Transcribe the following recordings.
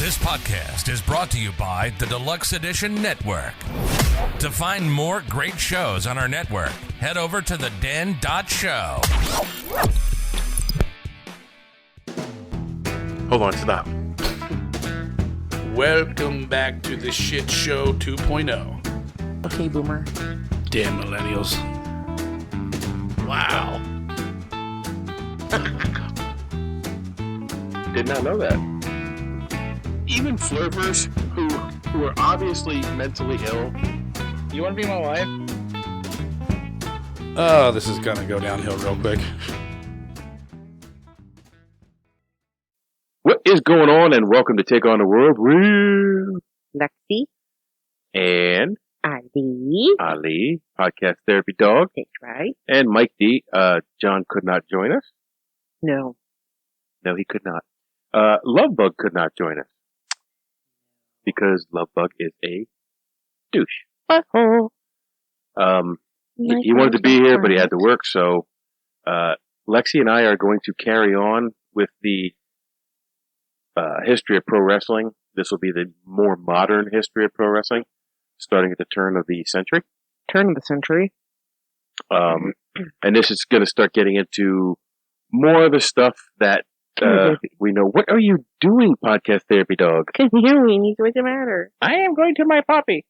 This podcast is brought to you by the Deluxe Edition Network. To find more great shows on our network, head over to theden.show. Hold on, stop. Welcome back to the Shit Show 2.0. Okay, Boomer. Damn millennials. Wow. Did not know that. Even flirters who are obviously mentally ill. You want to be my wife? Oh, this is gonna go downhill real quick. What is going on? And welcome to Take on the World with Lexi. And Ali, podcast therapy dog. that's right. And Mike D. John could not join us. No. No, he could not. Lovebug could not join us. Because Lovebug is a douche. Butthole. He wanted to be here, but he had to work, so Lexi and I are going to carry on with the history of pro wrestling. This will be the more modern history of pro wrestling, starting at the turn of the century. Turn of the century. And this is going to start getting into more of the stuff that we know. What are you doing, podcast therapy dog? Continuing, what's the matter? I am going to my puppy.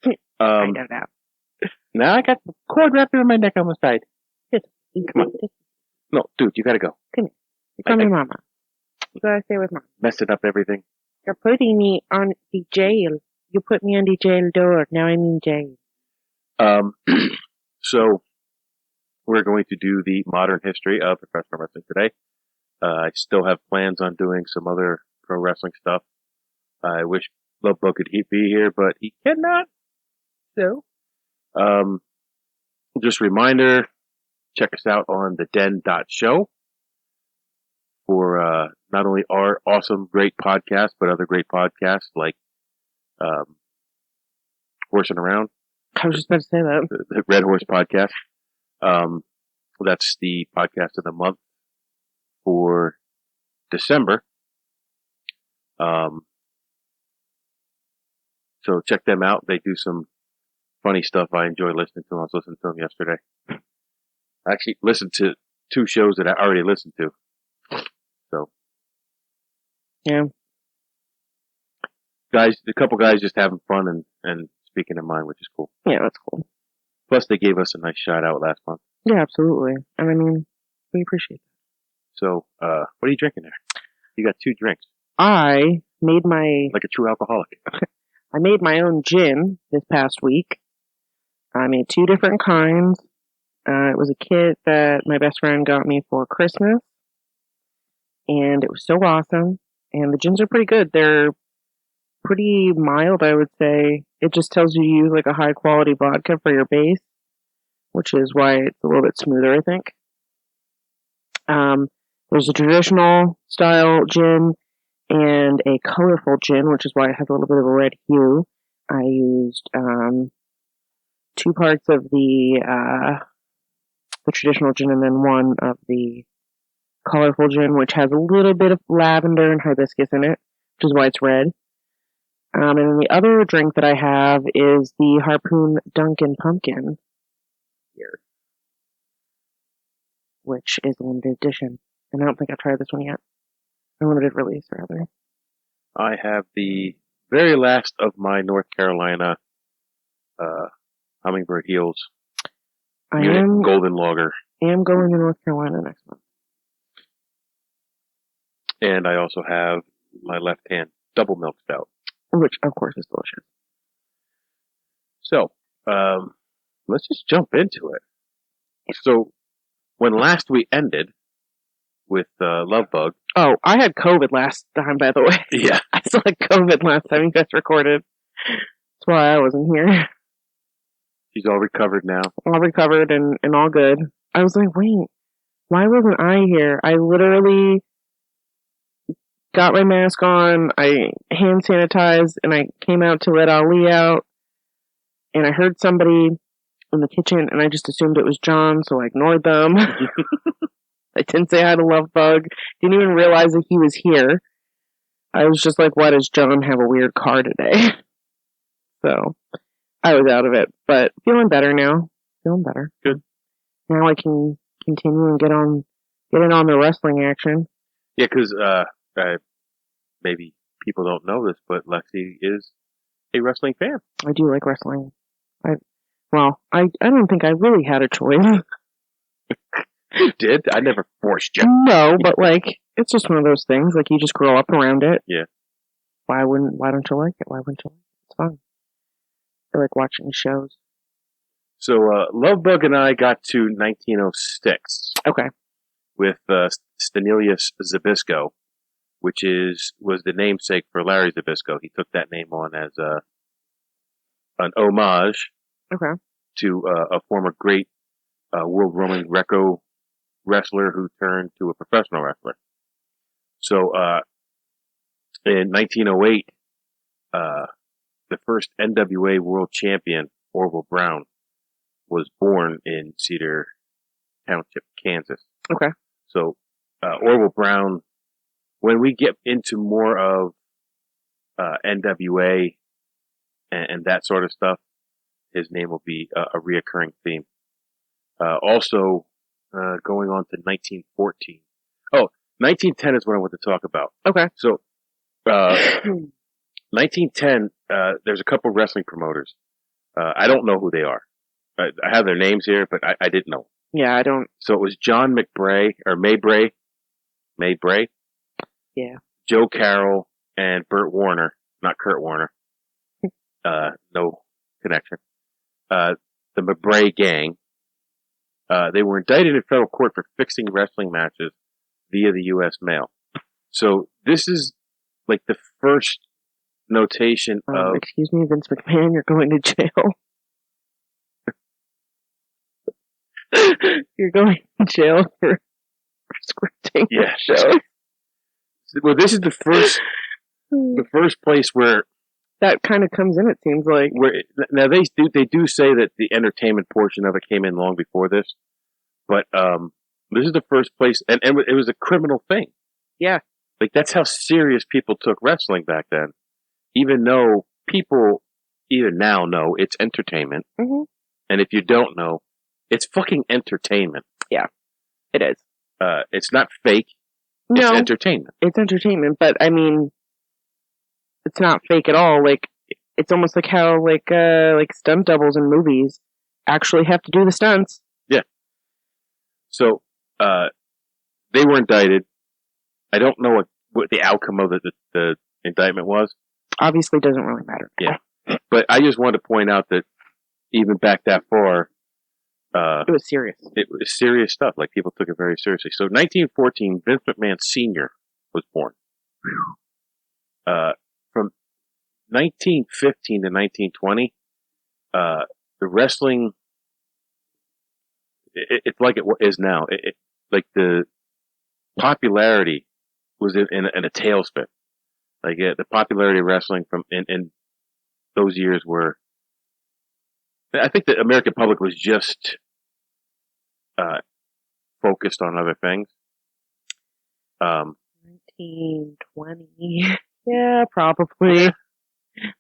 I don't know. Now I got the cord wrapped around my neck on the side. Come on. No, dude, you got to go. Come here. You call me Mama. You gotta stay with Mama. Messing up everything. You're putting me on the jail. You put me on the jail door. Now I'm in jail. So we're going to do the modern history of professional wrestling today. I still have plans on doing some other pro wrestling stuff. I wish Lovebug could be here, but he cannot. So, just a reminder, check us out on theden.show for not only our awesome, great podcast, but other great podcasts like Horsing Around. I was just about to say that. The Red Horse podcast. That's the podcast of the month for December. So check them out. They do some funny stuff. I enjoy listening to them. I was listening to them yesterday. I actually listened to 2 shows that I already listened to. So. Yeah. Guys, a couple guys just having fun and speaking their mind, which is cool. Yeah, that's cool. Plus, they gave us a nice shout out last month. Yeah, absolutely. And I mean, we appreciate that. So, what are you drinking there? You got 2 drinks. I made my... Like a true alcoholic. I made my own gin this past week. I made 2 different kinds. It was a kit that my best friend got me for Christmas. And it was so awesome. And the gins are pretty good. They're pretty mild, I would say. It just tells you to use like a high quality vodka for your base, which is why it's a little bit smoother, I think. There's a traditional style gin and a colorful gin, which is why it has a little bit of a red hue. I used 2 parts of the traditional gin and then 1 of the colorful gin, which has a little bit of lavender and hibiscus in it, which is why it's red. And then the other drink that I have is the Harpoon Dunkin' Pumpkin here, which is a limited edition. And I don't think I've tried this one yet. A limited release, rather. I have the very last of my North Carolina Hummingbird Heels Golden Lager. I am going to North Carolina next month. And I also have my left hand double milk stout. Which, of course, is delicious. So, let's just jump into it. So, when last we ended with Lovebug. Oh, I had COVID last time, by the way. Yeah. I still had COVID last time you guys recorded. That's why I wasn't here. She's all recovered now. All recovered and all good. I was like, wait, why wasn't I here? I literally got my mask on, I hand sanitized, and I came out to let Ali out, and I heard somebody in the kitchen, and I just assumed it was John, so I ignored them. I didn't say hi to Lovebug, didn't even realize that he was here. I was just like, why does John have a weird car today? So I was out of it, but feeling better now. Feeling better. Good. Now I can continue and get in on the wrestling action. Yeah, because maybe people don't know this, but Lexi is a wrestling fan. I do like wrestling. I don't think I really had a choice. You did? I never forced you. No, but like, it's just one of those things. Like, you just grow up around it. Yeah. Why don't you like it? Why wouldn't you like it? It's fun. I like watching shows. So, Lovebug and I got to 1906. Okay. With Stenelius Zabisco, which was the namesake for Larry Zabisco. He took that name on as an homage to a former great World Roman Greco wrestler who turned to a professional wrestler. So in 1908, the first NWA World Champion, Orville Brown, was born in Cedar Township, Kansas. Okay. So Orville Brown, when we get into more of NWA and that sort of stuff, his name will be a reoccurring theme. Also, going on to 1914. Oh, 1910 is what I want to talk about. Okay. So, 1910, there's a couple wrestling promoters. I don't know who they are. I have their names here, but I didn't know. Yeah, I don't. So it was John McBray, or Maybray, Yeah. Joe Carroll, and Burt Warner, not Kurt Warner. No connection. The McBray gang. They were indicted in federal court for fixing wrestling matches via the U.S. mail. So this is like the first notation of... Excuse me, Vince McMahon, you're going to jail. You're going to jail for scripting the show. Well, this is the first place where that kind of comes in. It seems like now they do say that the entertainment portion of it came in long before this, but this is the first place, and it was a criminal thing. Yeah, like that's how serious people took wrestling back then. Even though people even now know it's entertainment, and if you don't know, it's fucking entertainment. Yeah, it is. It's not fake. No, it's entertainment. It's entertainment, but I mean, it's not fake at all. Like, it's almost like how like stunt doubles in movies actually have to do the stunts. Yeah. So, they were indicted. I don't know what the outcome of the indictment was. Obviously, doesn't really matter. Yeah. But I just wanted to point out that even back that far, it was serious. It was serious stuff. Like, people took it very seriously. So 1914, Vince McMahon Sr. was born. From 1915 to 1920, the wrestling, it's like it is now. Like the popularity was in a tailspin. Like the popularity of wrestling in those years were, I think the American public was just focused on other things. 1920. Yeah, probably.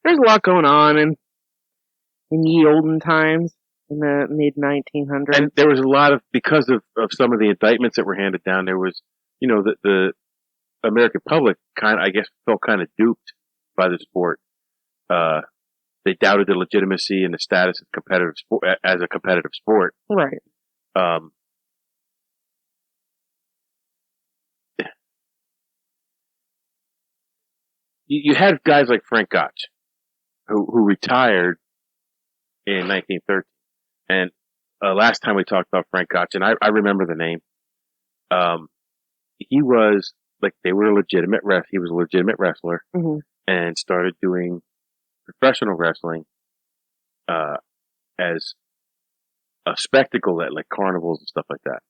There's a lot going on in ye olden times in the mid 1900s. And there was a lot of, because of some of the indictments that were handed down, there was, the American public I guess felt kind of duped by the sport. They doubted the legitimacy and the status of competitive sport as a competitive sport. Right. You had guys like Frank Gotch, who retired in 1913. And last time we talked about Frank Gotch, and I remember the name. He was like, they were a legitimate he was a legitimate wrestler, and started doing professional wrestling as a spectacle at like carnivals and stuff like that.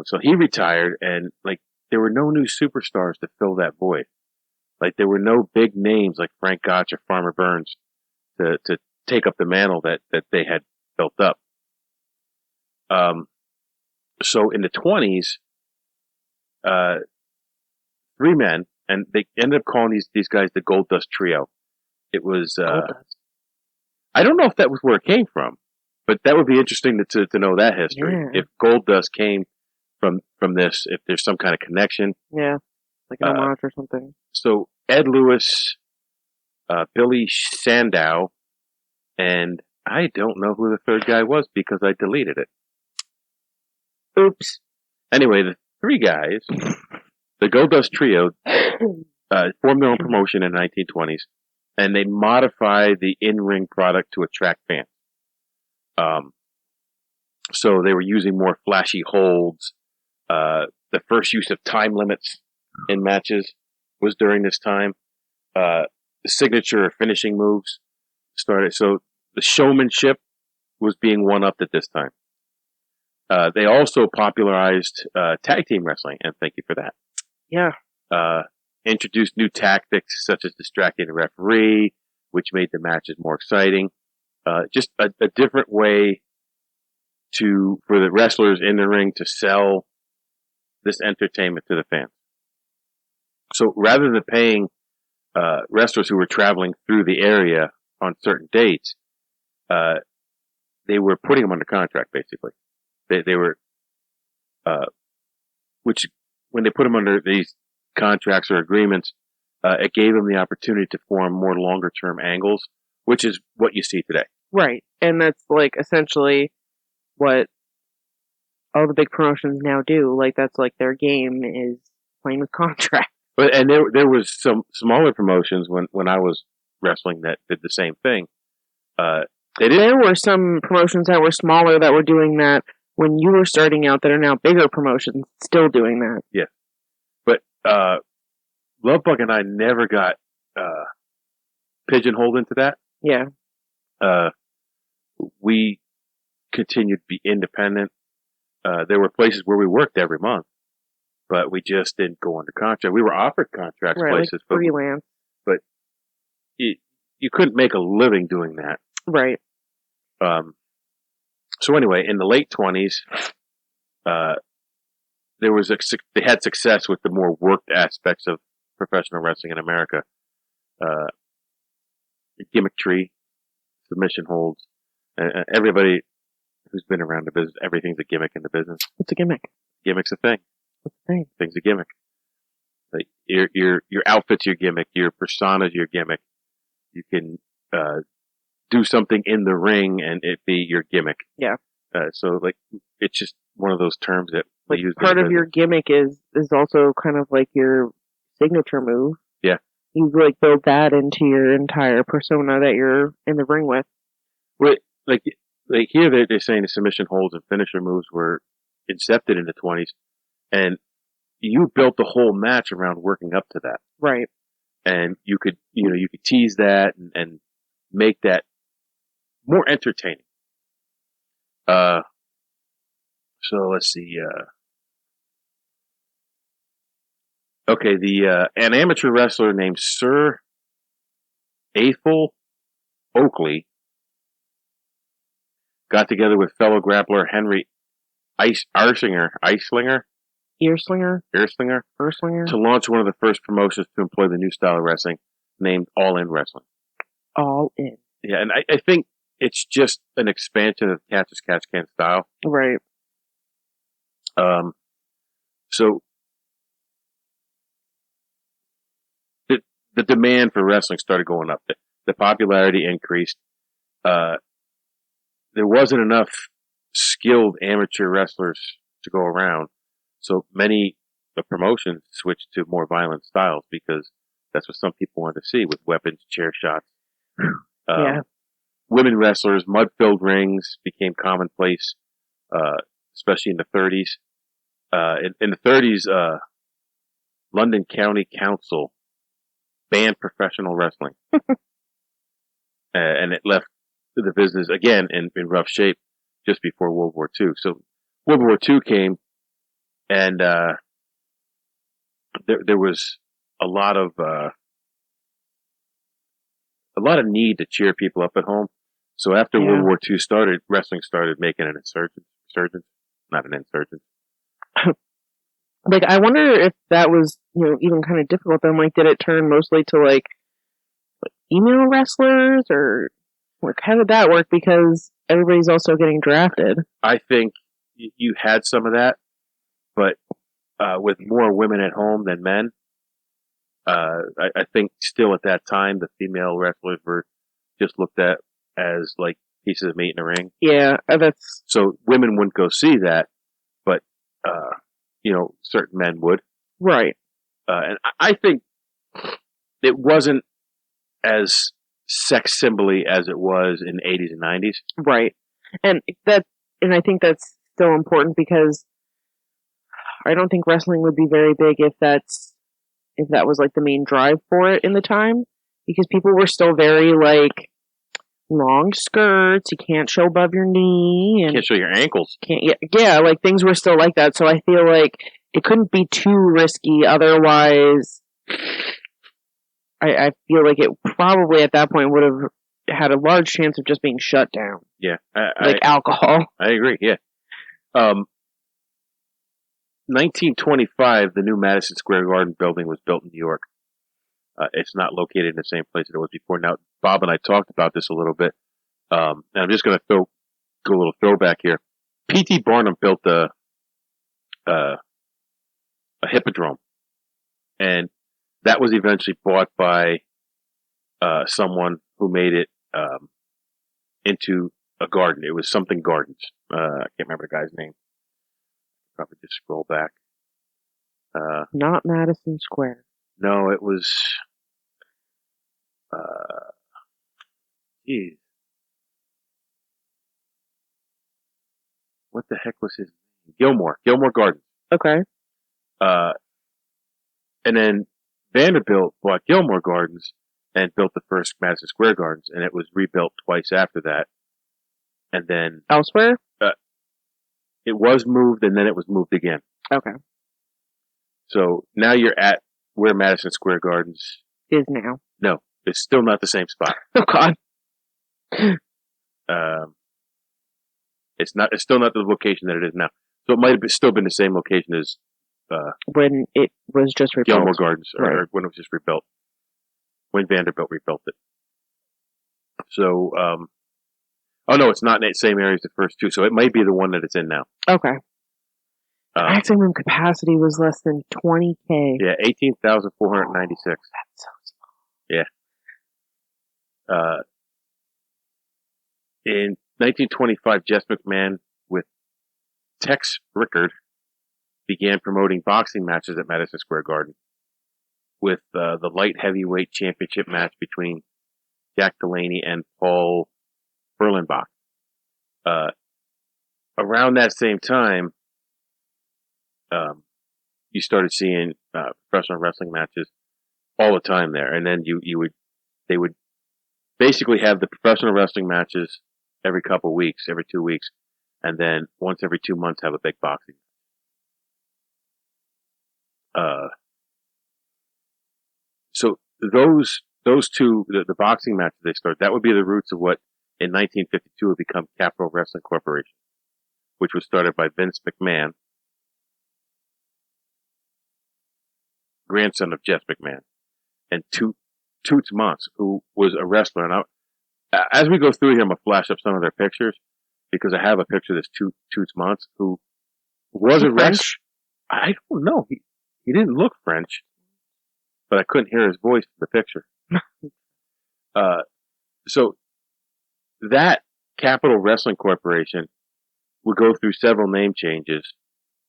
So he retired, and like there were no new superstars to fill that void. Like there were no big names like Frank Gotch or Farmer Burns to take up the mantle that they had built up. So in the 20s, three men, and they ended up calling these guys the Goldust Trio. It was, I don't know if that was where it came from, but that would be interesting to know that history. Yeah. If Goldust came from this, if there's some kind of connection. Yeah, like an homage or something. So Ed Lewis, Billy Sandow, and I don't know who the third guy was because I deleted it. Oops. Anyway, the three guys, the Goldust Trio, formed their own promotion in the 1920s, and they modified the in-ring product to attract fans. So they were using more flashy holds. The first use of time limits in matches was during this time. The signature finishing moves started. So the showmanship was being one-upped at this time. They also popularized tag team wrestling, and thank you for that. Yeah. Introduced new tactics such as distracting the referee, which made the matches more exciting. Just a different way for the wrestlers in the ring to sell this entertainment to the fans. So rather than paying wrestlers who were traveling through the area on certain dates, they were putting them under contract, basically. They were, which when they put them under these contracts or agreements, it gave them the opportunity to form more longer-term angles, which is what you see today. Right, and that's like essentially what all the big promotions now do. Like that's like their game is playing with contracts. But and there was some smaller promotions when I was wrestling that did the same thing. There were some promotions that were smaller that were doing that when you were starting out that are now bigger promotions still doing that. Yeah. But Lovebug and I never got pigeonholed into that. Yeah. We continued to be independent. There were places where we worked every month, but we just didn't go under contract. We were offered contracts places, like freelance. But you couldn't make a living doing that. Right. So anyway, in the late 20s, they had success with the more worked aspects of professional wrestling in America. Gimmickry, submission holds. Everybody who's been around the business, everything's a gimmick in the business. What's a gimmick? Gimmick's a thing. What's a thing? Thing's a gimmick. Like your outfit's your gimmick. Your persona's your gimmick. You can do something in the ring and it be your gimmick. Yeah. So like it's just one of those terms that like we use. Part of your gimmick is also kind of like your signature move. Yeah. You like build that into your entire persona that you're in the ring with. Well, like here they're saying the submission holds and finisher moves were incepted in the 20s, and you built the whole match around working up to that. Right. And you could tease that and make that more entertaining. So let's see. Okay, an amateur wrestler named Sir Athol Oakley got together with fellow grappler Henry Erslinger to launch one of the first promotions to employ the new style of wrestling named All In Wrestling. All In. Yeah, and I think it's just an expansion of Catch as Catch Can style. Right. So the demand for wrestling started going up. The popularity increased. There wasn't enough skilled amateur wrestlers to go around, so many the promotions switched to more violent styles because that's what some people wanted to see with weapons, chair shots. Yeah. Women wrestlers, mud-filled rings became commonplace, especially in the 30s. In the 30s, London County Council banned professional wrestling. And it left the business, again, in rough shape just before World War II. So World War II came, and there was a lot of need to cheer people up at home. So after World War II started, wrestling started making an insurgence. Not an insurgence. Like, I wonder if that was, even kind of difficult then. Like, did it turn mostly to, like female wrestlers, or how did that work? Because everybody's also getting drafted. I think you had some of that, but with more women at home than men, I think still at that time the female wrestlers were just looked at as like pieces of meat in a ring. Yeah, that's so women wouldn't go see that, but certain men would. Right. And I think it wasn't as sex symbol-y as it was in the 80s and 90s. Right. And I think that's still important, because I don't think wrestling would be very big if that was like the main drive for it in the time, because people were still very like long skirts, you can't show above your knee, and can't show your ankles. Yeah, like things were still like that. So I feel like it couldn't be too risky, otherwise I feel like it probably at that point would have had a large chance of just being shut down. Yeah. Alcohol. I agree, yeah. 1925, the new Madison Square Garden building was built in New York. It's not located in the same place that it was before. Now, Bob and I talked about this a little bit, and I'm just going to go a little throwback here. P.T. Barnum built a hippodrome, and that was eventually bought by someone who made it into a garden. It was something Gardens. I can't remember the guy's name. Probably just scroll back. Not Madison Square. No, it was. Geez. What the heck was his name? Gilmore Gardens. Okay. And then Vanderbilt bought Gilmore Gardens and built the first Madison Square Gardens, and it was rebuilt twice after that. And then elsewhere? It was moved, and then it was moved again. Okay. So now you're at where Madison Square Gardens is now. No, it's still not the same spot. Oh God. It's still not the location that it is now. So it might have still been the same location as when it was just rebuilt. Gilmore Gardens, or right. when it was just rebuilt. When Vanderbilt rebuilt it. So, oh no, it's not in the same area as the first two. So it might be the one that it's in now. Okay. Maximum capacity was less than 20K. Yeah, 18,496. That's so small. Yeah. In 1925, Jess McMahon with Tex Rickard began promoting boxing matches at Madison Square Garden, with the light heavyweight championship match between Jack Delaney and Paul Berlenbach. Around that same time, you started seeing professional wrestling matches all the time there, and then they would basically have the professional wrestling matches every couple weeks, every 2 weeks, and then once every 2 months have a big boxing. So those two, the boxing matches they started, that would be the roots of what in 1952 would become Capital Wrestling Corporation, which was started by Vince McMahon, grandson of Jess McMahon, and Toots Monts, who was a wrestler. And as we go through here, I'm going to flash up some of their pictures, because I have a picture of this Toots Monts, who was a wrestler. I don't know. He didn't look French, but I couldn't hear his voice in the picture. So that Capital Wrestling Corporation would go through several name changes,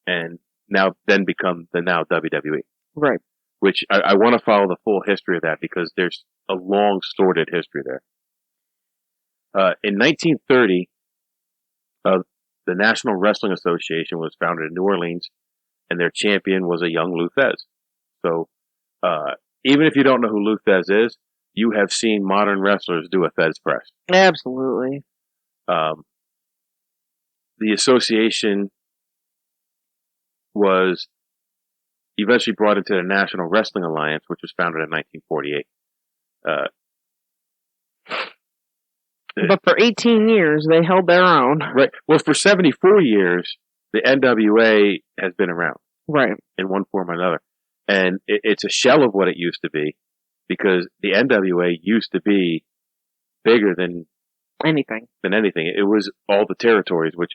and then become the now WWE. Right. Which I want to follow the full history of that, because there's a long, sordid history there. In 1930, the National Wrestling Association was founded in New Orleans, and their champion was a young Lou Thesz. So, even if you don't know who Lou Thesz is, you have seen modern wrestlers do a Thesz press. Absolutely. The association was eventually brought into the National Wrestling Alliance, which was founded in 1948. But for 18 years, they held their own. Right. Well, for 74 years, the NWA has been around. Right. in one form or another. And it's a shell of what it used to be, because the NWA used to be bigger than anything. It was all the territories, which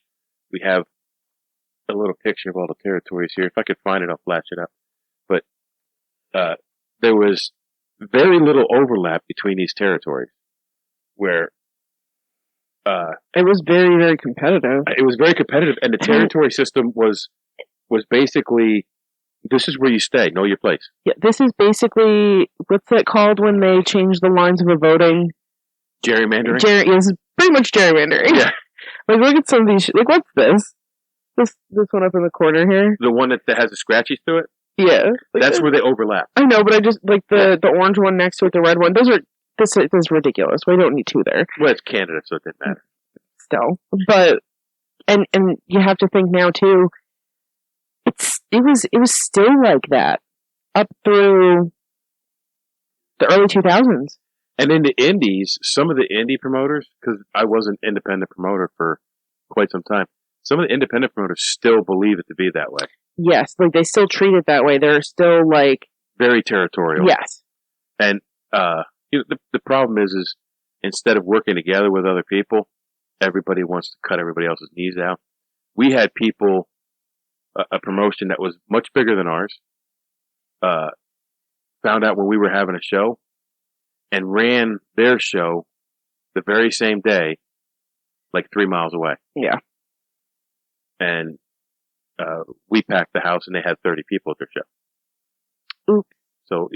we have a little picture of all the territories here. If I could find it, I'll flash it up. But there was very little overlap between these territories, where it was very, very competitive. It was very competitive, and the territory system was basically, this is where you stay, know your place. Yeah, this is basically, what's it called when they change the lines of a voting? Gerrymandering? This is pretty much gerrymandering. Yeah. Like, look at some of these, like, what's this? This one up in the corner here? The one that has the scratchies to it? Yeah. Like, that's where they overlap. I know, but I just, like, the orange one next to it, the red one, this is ridiculous. We don't need two there. Well, it's Canada, so it didn't matter. Still. But, and you have to think now, too, it was still like that up through the early 2000s. And in the indies, some of the indie promoters, because I was an independent promoter for quite some time, some of the independent promoters still believe it to be that way. Yes, like they still treat it that way. They're still like very territorial. Yes. And the problem is instead of working together with other people, everybody wants to cut everybody else's knees out. We had people, a promotion that was much bigger than ours, found out when we were having a show and ran their show the very same day, like 3 miles away. Yeah. And we packed the house and they had 30 people at their show. Oops. So,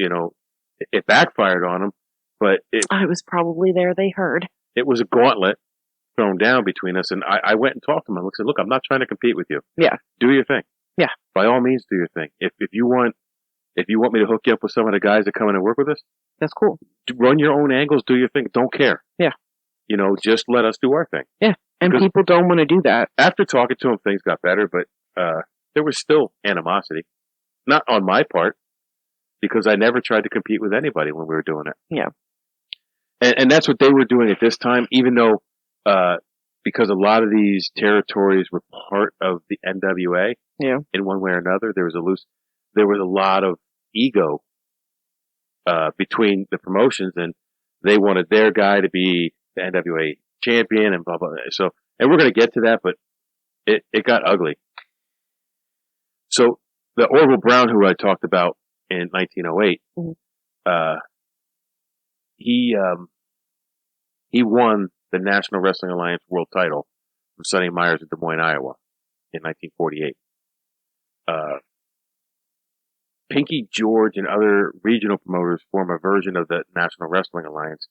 it backfired on them, but I was probably there, they heard. It was a gauntlet thrown down between us, and I went and talked to them and said, look, I'm not trying to compete with you. Yeah. Do your thing. Yeah. By all means, do your thing. If you want me to hook you up with some of the guys that come in and work with us, that's cool. Run your own angles, do your thing. Don't care. Yeah. Just let us do our thing. Yeah. And because people don't want to do that. After talking to them, things got better, but there was still animosity. Not on my part, because I never tried to compete with anybody when we were doing it. Yeah. And that's what they were doing at this time, even though because a lot of these territories were part of the NWA. Yeah. In one way or another, there was a lot of ego between the promotions, and they wanted their guy to be the NWA champion and blah blah. So, and we're going to get to that, but it got ugly. So the Orville Brown, who I talked about in 1908, he won the National Wrestling Alliance World Title from Sonny Myers in Des Moines, Iowa, in 1948. Pinky George and other regional promoters form a version of the National Wrestling Alliance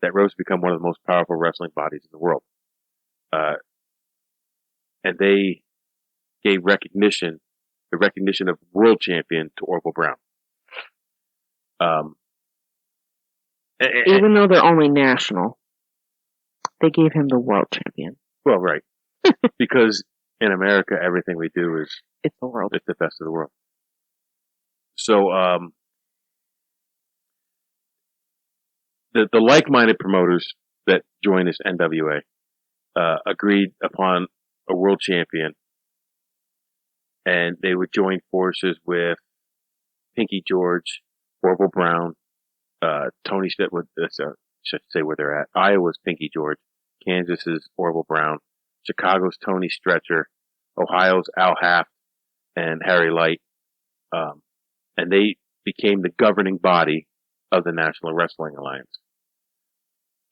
that rose to become one of the most powerful wrestling bodies in the world. And they gave the recognition of world champion to Orville Brown. Even though they're only national, they gave him the world champion. Well, right. Because in America, everything we do is... It's the world. It's the best of the world. So, the like-minded promoters that joined this NWA, agreed upon a world champion, and they would join forces with Pinky George, Orville Brown, Tony Stedwood, should say where they're at. Iowa's Pinky George, Kansas's Orville Brown, Chicago's Tony Stretcher, Ohio's Al Haft, and Harry Light. And they became the governing body of the National Wrestling Alliance.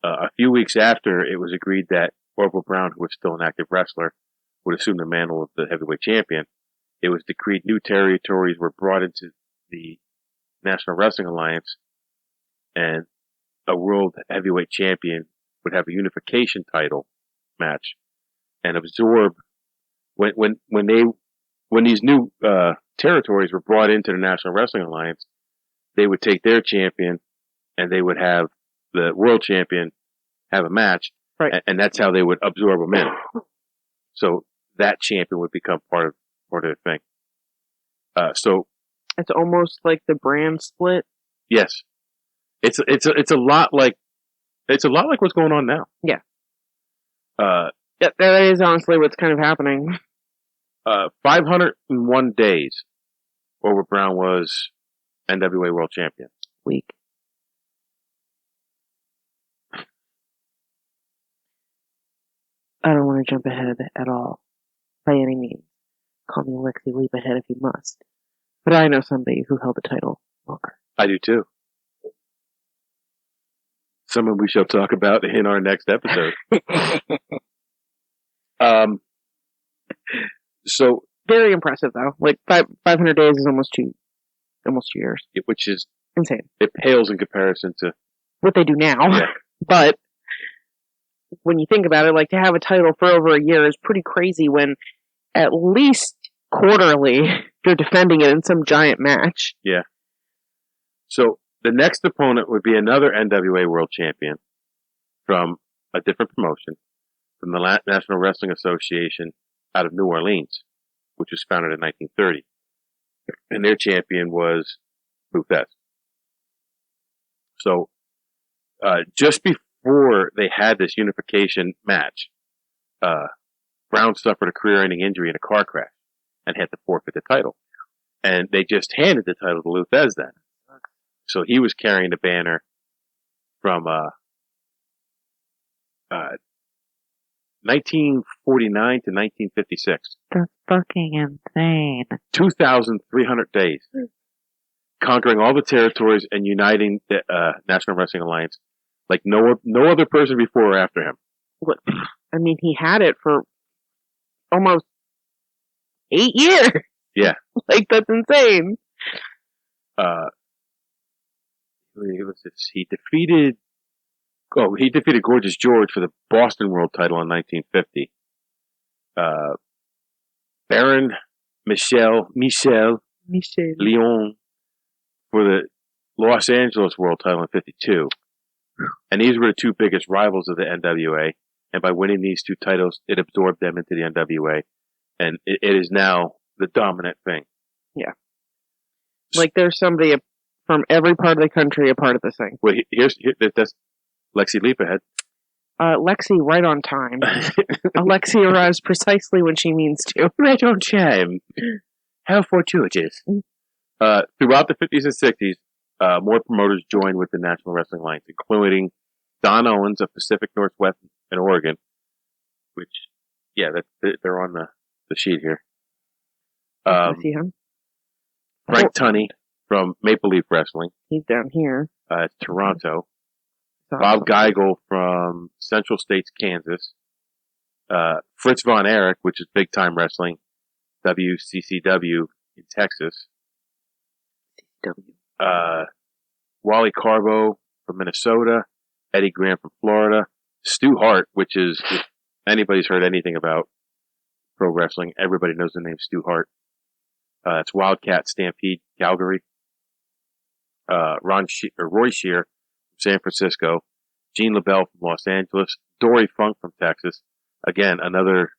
A few weeks after, it was agreed that Orville Brown, who was still an active wrestler, would assume the mantle of the heavyweight champion. It was decreed new territories were brought into the National Wrestling Alliance, and a world heavyweight champion would have a unification title match and absorb when these new territories were brought into the National Wrestling Alliance. They would take their champion and they would have the world champion have a match, right? And that's how they would absorb them in. So that champion would become part of the thing. So it's almost like the brand split. Yes, it's a lot like what's going on now. Yeah. Yeah, that is honestly what's kind of happening. 501 days Orville Brown was NWA World Champion. Weak. I don't want to jump ahead at all, by any means. Call me Lexi Leap Ahead if you must. But I know somebody who held the title longer. I do too. Someone we shall talk about in our next episode. So very impressive though. Like 500 days is almost two years. Which is insane. It pales in comparison to what they do now. Yeah. But when you think about it, like to have a title for over a year is pretty crazy when at least quarterly you're defending it in some giant match. Yeah. So the next opponent would be another NWA World Champion from a different promotion, from the National Wrestling Association out of New Orleans, which was founded in 1930. And their champion was Lou Thesz. So just before they had this unification match, Brown suffered a career-ending injury in a car crash and had to forfeit the title. And they just handed the title to Lou Thesz then. So he was carrying the banner from 1949 to 1956. That's fucking insane. 2,300 days. Conquering all the territories and uniting the National Wrestling Alliance like no other person before or after him. I mean, he had it for almost 8 years. Yeah. Like, that's insane. He defeated Gorgeous George for the Boston World title in 1950. Baron Michel Leon for the Los Angeles World title in 52. And these were the two biggest rivals of the NWA. And by winning these two titles, it absorbed them into the NWA. And it is now the dominant thing. Yeah. Like there's somebody from every part of the country a part of this thing. Well, that's Lexi Leap Ahead. Lexi right on time. Lexi arrives precisely when she means to. Right on time. How fortuitous. Throughout the 50s and 60s, more promoters joined with the National Wrestling Alliance, including Don Owens of Pacific Northwest in Oregon, which, yeah, they're on the sheet here. I see him. Frank Tunney from Maple Leaf Wrestling. He's down here. Toronto. Bob Geigel from Central States, Kansas. Fritz Von Erich, which is Big Time Wrestling, WCCW in Texas. Wally Carbo from Minnesota. Eddie Graham from Florida. Stu Hart, which is, if anybody's heard anything about pro wrestling, everybody knows the name Stu Hart. It's Wildcat Stampede, Calgary. Roy Shear from San Francisco. Gene LaBelle from Los Angeles. Dory Funk from Texas. Again, another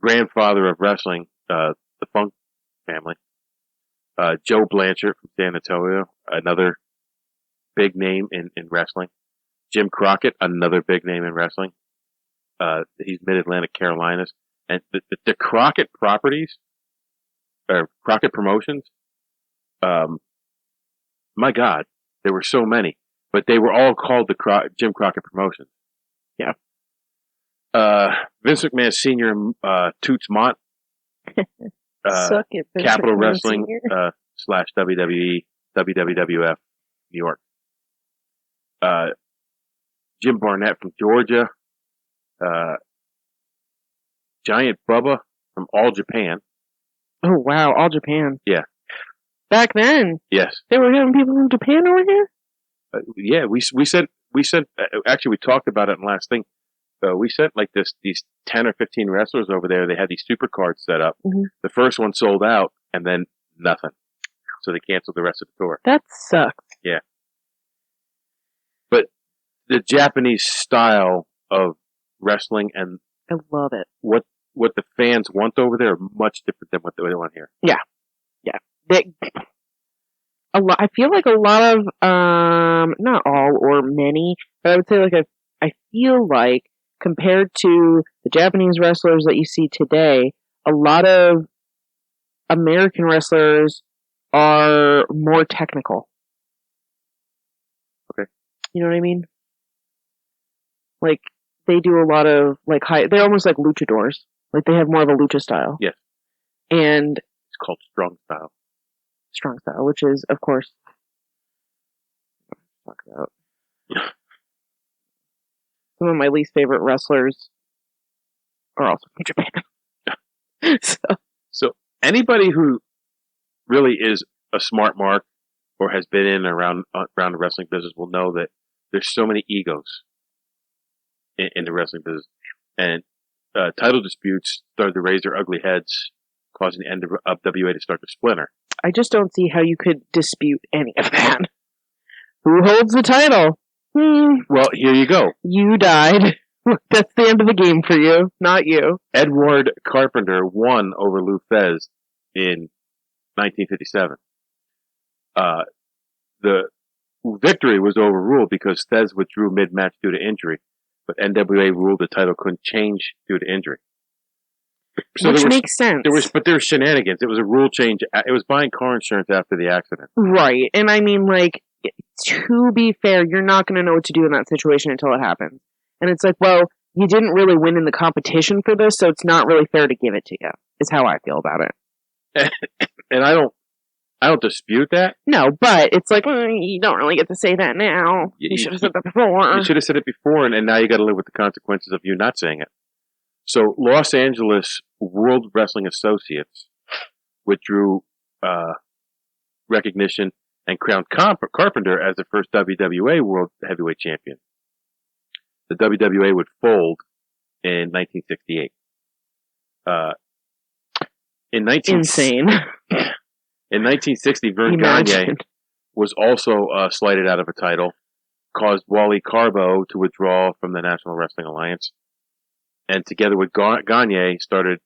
grandfather of wrestling, the Funk family. Joe Blanchard from San Antonio, another big name in wrestling. Jim Crockett, another big name in wrestling. He's Mid-Atlantic Carolinas. And the Crockett properties, or Crockett promotions, my God, there were so many. But they were all called the Jim Crockett promotions. Yeah. Vince McMahon Sr. Toots Mont. Suck it, Capital Wrestling / WWE, WWF, New York. Jim Barnett from Georgia. Giant Bubba from All Japan. Oh wow, All Japan. Yeah. Back then. Yes. They were having people from Japan over here. Yeah, we sent. Actually, we talked about it in the last thing. We sent like these 10 or 15 wrestlers over there. They had these super cards set up. Mm-hmm. The first one sold out, and then nothing. So they canceled the rest of the tour. That sucks. Yeah. But the Japanese style of wrestling and I love it. What the fans want over there are much different than what they want here. Yeah. I feel like a lot of, not all or many, but I would say like I feel like compared to the Japanese wrestlers that you see today, a lot of American wrestlers are more technical. Okay. You know what I mean? Like, they do a lot of, like, they're almost like luchadors. Like, they have more of a lucha style. Yes. And It's called strong style. strong style, which is, of course, talk about. Some of my least favorite wrestlers are also from Japan. So anybody who really is a smart mark or has been in around the wrestling business will know that there's so many egos in the wrestling business, and title disputes started to raise their ugly heads, causing the NWA to start to splinter. I just don't see how you could dispute any of that. Who holds the title? Well, here you go. You died. That's the end of the game for you, not you. Edward Carpenter won over Lou Thesz in 1957. The victory was overruled because Thesz withdrew mid-match due to injury, but NWA ruled the title couldn't change due to injury. So which makes sense. There were shenanigans. It was a rule change. It was buying car insurance after the accident. Right. And I mean, like, to be fair, you're not going to know what to do in that situation until it happens. And it's like, well, you didn't really win in the competition for this, so it's not really fair to give it to you, is how I feel about it. And I don't dispute that. No, but it's like, you don't really get to say that now. You should have said that before. You should have said it before, and now you got to live with the consequences of you not saying it. So, Los Angeles World Wrestling Associates withdrew recognition and crowned Carpenter as the first WWA World Heavyweight Champion. The WWA would fold in 1968. Insane. In 1960, Vern Gagne was also slighted out of a title, caused Wally Carbo to withdraw from the National Wrestling Alliance, and together with Gagne started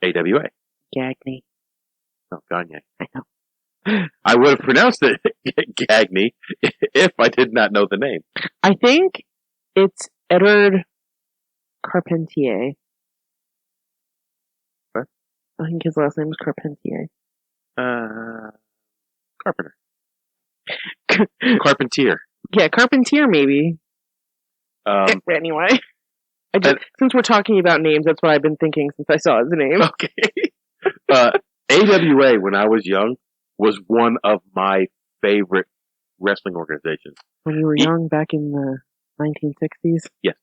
AWA. Gagne. No, Gagne. I know. I would have pronounced it Gagne if I did not know the name. I think it's Edward Carpentier. What? I think his last name is Carpentier. Carpenter. Carpentier. Yeah, Carpentier maybe. Anyway. Since we're talking about names, that's what I've been thinking since I saw his name. Okay. AWA, when I was young, was one of my favorite wrestling organizations. When you were young, back in the 1960s? Yes.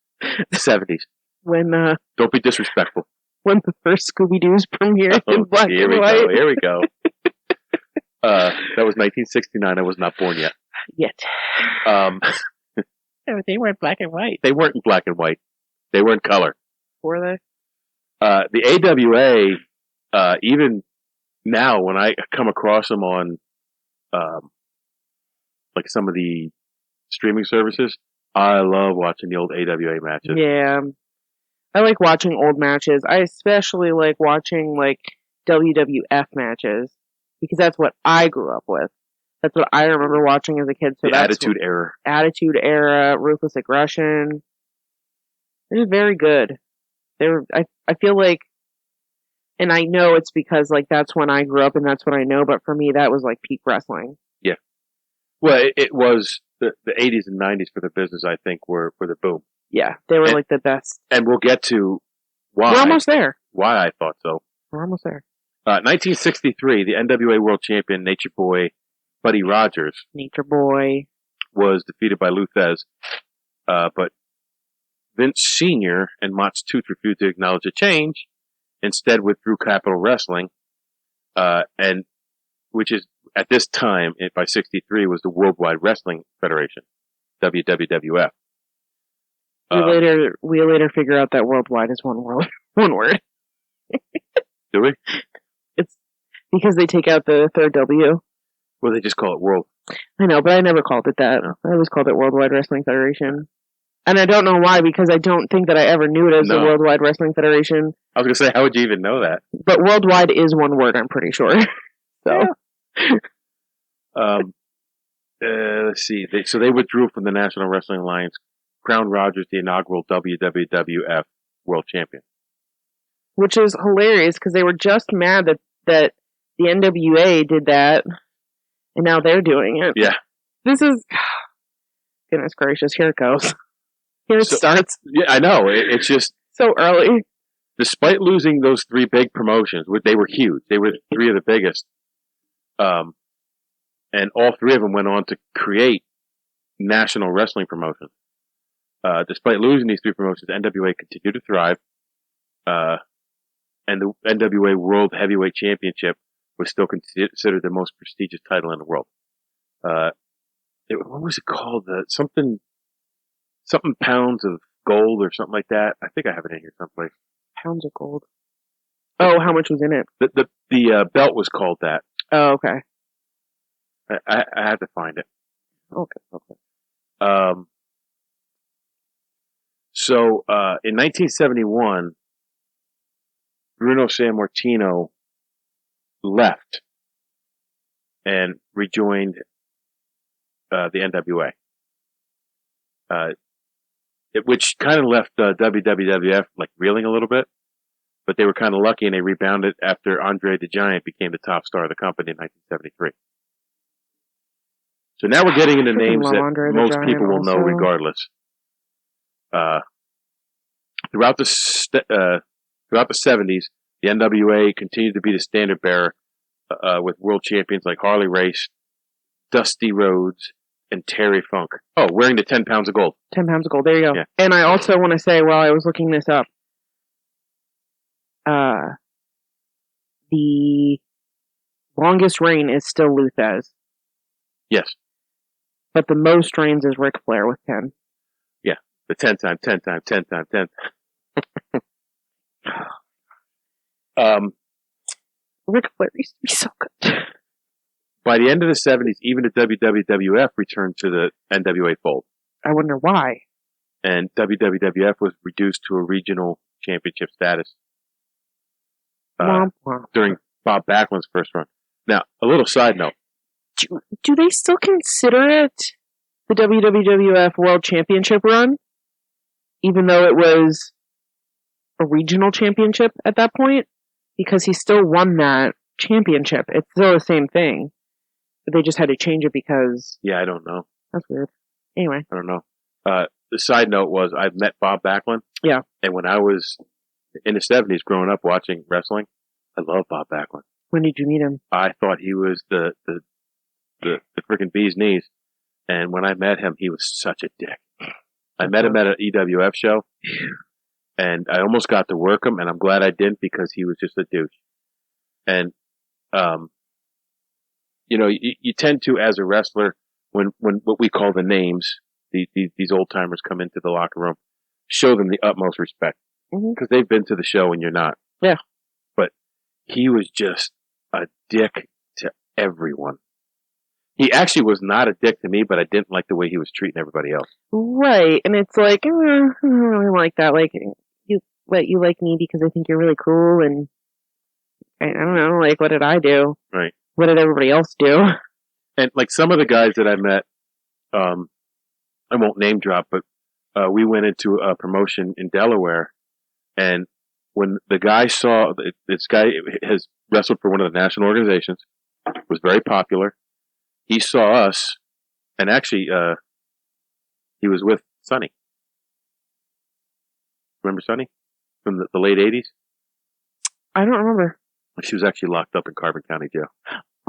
70s. When, Don't be disrespectful. When the first Scooby-Doo's premiered in black and white. Here we go. That was 1969. I was not born yet. Yet. They weren't black and white. They weren't in black and white. They were in color. Were they? The AWA, even now when I come across them on, like some of the streaming services, I love watching the old AWA matches. Yeah. I like watching old matches. I especially like watching, like, WWF matches. Because that's what I grew up with. That's what I remember watching as a kid. So the Attitude Era. Attitude Era, Ruthless Aggression. They're very good. I feel like, and I know it's because, like, that's when I grew up and that's what I know, but for me, that was, like, peak wrestling. Yeah. Well, it was the 80s and 90s for the business, I think, were the boom. Yeah, they were, like, the best. And we'll get to why. We're almost there. Why I thought so. We're almost there. 1963, the NWA World Champion, Nature Boy, Buddy Rogers. Nature Boy. Was defeated by Lou Thesz. But Vince Sr. and Mott's Tooth refused to acknowledge the change, instead withdrew Capital Wrestling, and which is, at this time, by 63, was the Worldwide Wrestling Federation, WWF. We later figure out that worldwide is one word. Do we? It's because they take out the third W. Well, they just call it World. I know, but I never called it that. I always called it Worldwide Wrestling Federation. And I don't know why, because I don't think that I ever knew it as the Worldwide Wrestling Federation. I was going to say, how would you even know that? But worldwide is one word, I'm pretty sure. So. Yeah. Let's see. So they withdrew from the National Wrestling Alliance, crowned Rogers the inaugural WWF World Champion. Which is hilarious, because they were just mad that the NWA did that, and now they're doing it. Yeah. This is... Goodness gracious, here it goes. Here it starts. Yeah, I know. It's just... So early. Despite losing those 3 big promotions, they were huge. They were 3 of the biggest. And all 3 of them went on to create national wrestling promotions. Despite losing these 3 promotions, NWA continued to thrive. And the NWA World Heavyweight Championship was still considered the most prestigious title in the world. What was it called? Something pounds of gold or something like that. I think I have it in here someplace. Pounds of gold. Oh, how much was in it? The belt was called that. Oh, okay. I had to find it. Okay. So in 1971, Bruno Sammartino left and rejoined the NWA, which kind of left WWF like reeling a little bit, but they were kind of lucky and they rebounded after Andre the Giant became the top star of the company in 1973. So now we're getting into names that most people will know regardless. Throughout the 70s, the NWA continued to be the standard bearer with world champions like Harley Race, Dusty Rhodes, and Terry Funk. Oh, wearing the 10 pounds of gold. 10 pounds of gold. There you go. Yeah. And I also want to say, while I was looking this up, the longest reign is still Luthez. Yes. But the most reigns is Ric Flair with 10. Yeah. The 10 times, 10 times, 10 times, 10. Ric Flair used to be so good. By the end of the 70s, even the WWF returned to the NWA fold. I wonder why. And WWF was reduced to a regional championship status during Bob Backlund's first run. Now, a little side note. Do they still consider it the WWF World Championship run? Even though it was a regional championship at that point? Because he still won that championship. It's still the same thing. But they just had to change it because... Yeah, I don't know. That's weird. Anyway. I don't know. The side note was I've met Bob Backlund. Yeah. And when I was in the 70s growing up watching wrestling, I loved Bob Backlund. When did you meet him? I thought he was the freaking bee's knees. And when I met him, he was such a dick. I met him at an EWF show. And I almost got to work him, and I'm glad I didn't because he was just a douche. And, you tend to, as a wrestler, when what we call the names, these old timers come into the locker room, show them the utmost respect because they've been to the show and you're not. Yeah. But he was just a dick to everyone. He actually was not a dick to me, but I didn't like the way he was treating everybody else. Right. And it's like, I don't really like that. Like, you like me because I think you're really cool, and I don't know, like, what did I do? Right. What did everybody else do? And like some of the guys that I met, I won't name drop, but we went into a promotion in Delaware, and when the guy saw this guy has wrestled for one of the national organizations, was very popular. He saw us, and actually, he was with Sonny. Remember Sonny from the late 80s? I don't remember. She was actually locked up in Carbon County Jail.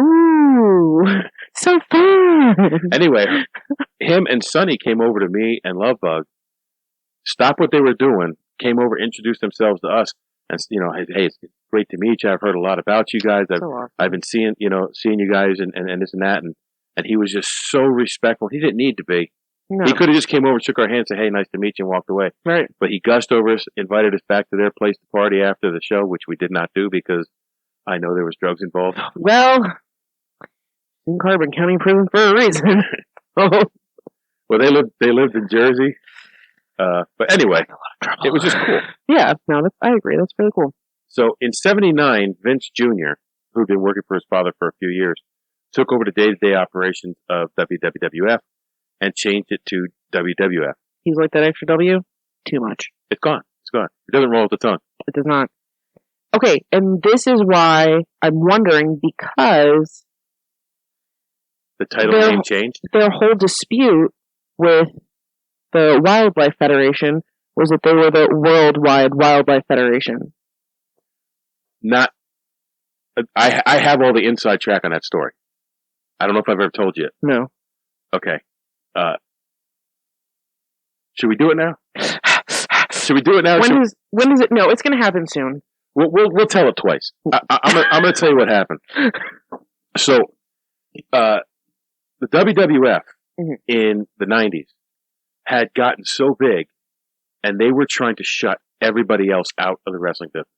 Ooh, so fun! Anyway, him and Sonny came over to me and Lovebug, stopped what they were doing, came over, introduced themselves to us, and hey, it's great to meet you. I've heard a lot about you guys. I've been seeing you guys and this and that, and he was just so respectful. He didn't need to be. No. He could have just came over, shook our hands, said, "Hey, nice to meet you," and walked away. Right. But he gushed over us, invited us back to their place to party after the show, which we did not do because I know there was drugs involved. Well, in Carbon County prison for a reason. Well, they lived in Jersey. But anyway, it was just cool. Yeah, no, I agree. That's really cool. So in '79, Vince Jr., who'd been working for his father for a few years, took over the day-to-day operations of WWF and changed it to WWF. He's like that extra W? Too much. It's gone. It doesn't roll off the tongue. It does not. Okay, and this is why I'm wondering, because The title name changed? their whole dispute with the Wildlife Federation was that they were the Worldwide Wildlife Federation. Not. I have all the inside track on that story. I don't know if I've ever told you it. No. Okay. Should we do it now? Should we do it now? When does it? No, it's going to happen soon. We'll tell it twice. I'm going to tell you what happened. So, the WWF in the 90s had gotten so big, and they were trying to shut everybody else out of the wrestling business.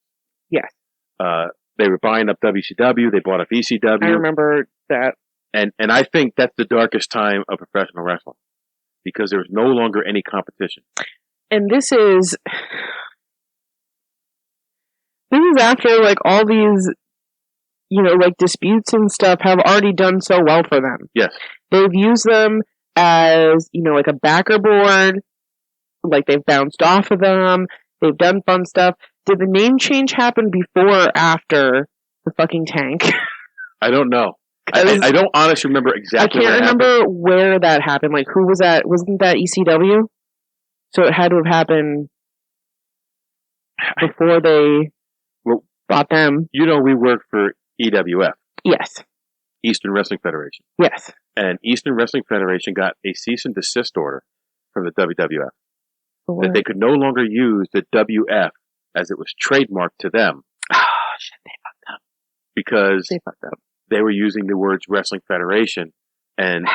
Yes. They were buying up WCW. They bought up ECW. I remember that. And I think that's the darkest time of professional wrestling, because there was no longer any competition. And this is after like all these, like disputes and stuff have already done so well for them. Yes. They've used them as, like a backer board. Like they've bounced off of them. They've done fun stuff. Did the name change happen before or after the fucking tank? I don't know. I don't honestly remember exactly. I can't remember where that happened. Like, who was that? Wasn't that ECW? So it had to have happened before they bought them. We work for EWF. Yes. Eastern Wrestling Federation. Yes. And Eastern Wrestling Federation got a cease and desist order from the WWF that they could no longer use the WF as it was trademarked to them. Oh, shit, they fucked up. Because they fucked up. They were using the words Wrestling Federation, and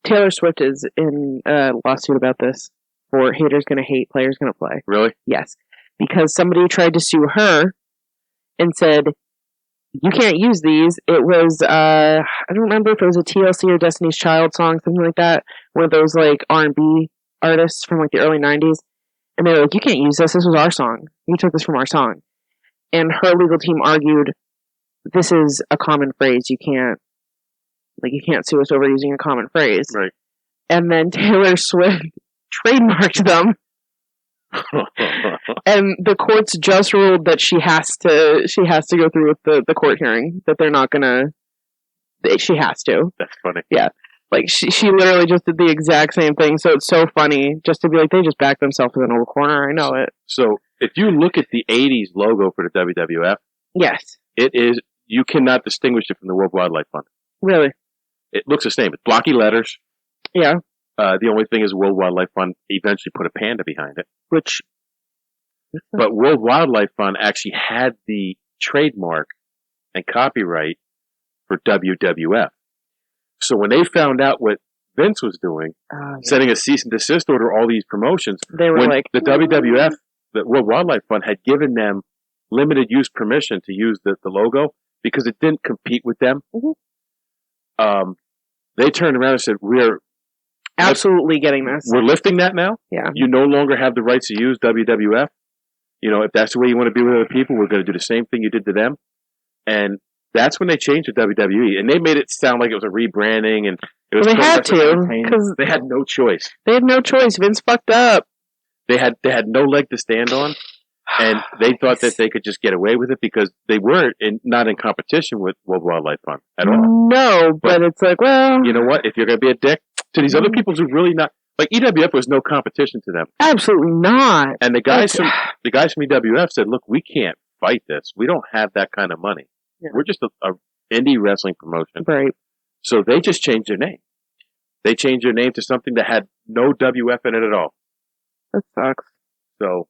Taylor Swift is in a lawsuit about this for haters gonna hate, players gonna play. Really? Yes. Because somebody tried to sue her and said, you can't use these. It was, I don't remember if it was a TLC or Destiny's Child song, something like that, one of those like R&B artists from like the early 90s. And they were like, you can't use this. This was our song. You took this from our song. And her legal team argued, this is a common phrase. You can't sue us over using a common phrase. Right. And then Taylor Swift trademarked them. And the courts just ruled that she has to go through with the court hearing, that they're not gonna, she has to. That's funny. Yeah. Like, she literally just did the exact same thing, so it's so funny just to be like, they just backed themselves in a corner. I know it. So, if you look at the 80s logo for the WWF, yes, it is, you cannot distinguish it from the World Wildlife Fund. Really? It looks the same. It's blocky letters. Yeah. The only thing is World Wildlife Fund eventually put a panda behind it. But World Wildlife Fund actually had the trademark and copyright for WWF. So when they found out what Vince was doing, setting a cease and desist order, all these promotions, they were like, the WWF, the World Wildlife Fund, had given them limited use permission to use the logo because it didn't compete with them. Mm-hmm. They turned around and said, we're absolutely getting this. We're lifting that now. Yeah. You no longer have the rights to use WWF. If that's the way you want to be with other people, we're going to do the same thing you did to them. And that's when they changed to WWE, and they made it sound like it was a rebranding, and it was. Well, they had to, because they had no choice. They had no choice. Vince fucked up. They had no leg to stand on, and they thought that they could just get away with it because they were not in competition with World Wildlife Fund at all. No, but it's like, well, you know what? If you're going to be a dick to these other people who really not like EWF was no competition to them. Absolutely not. And the guys from EWF said, "Look, we can't fight this. We don't have that kind of money. Yeah. We're just a indie wrestling promotion." Right. So they just changed their name. They changed their name to something that had no WF in it at all. That sucks. So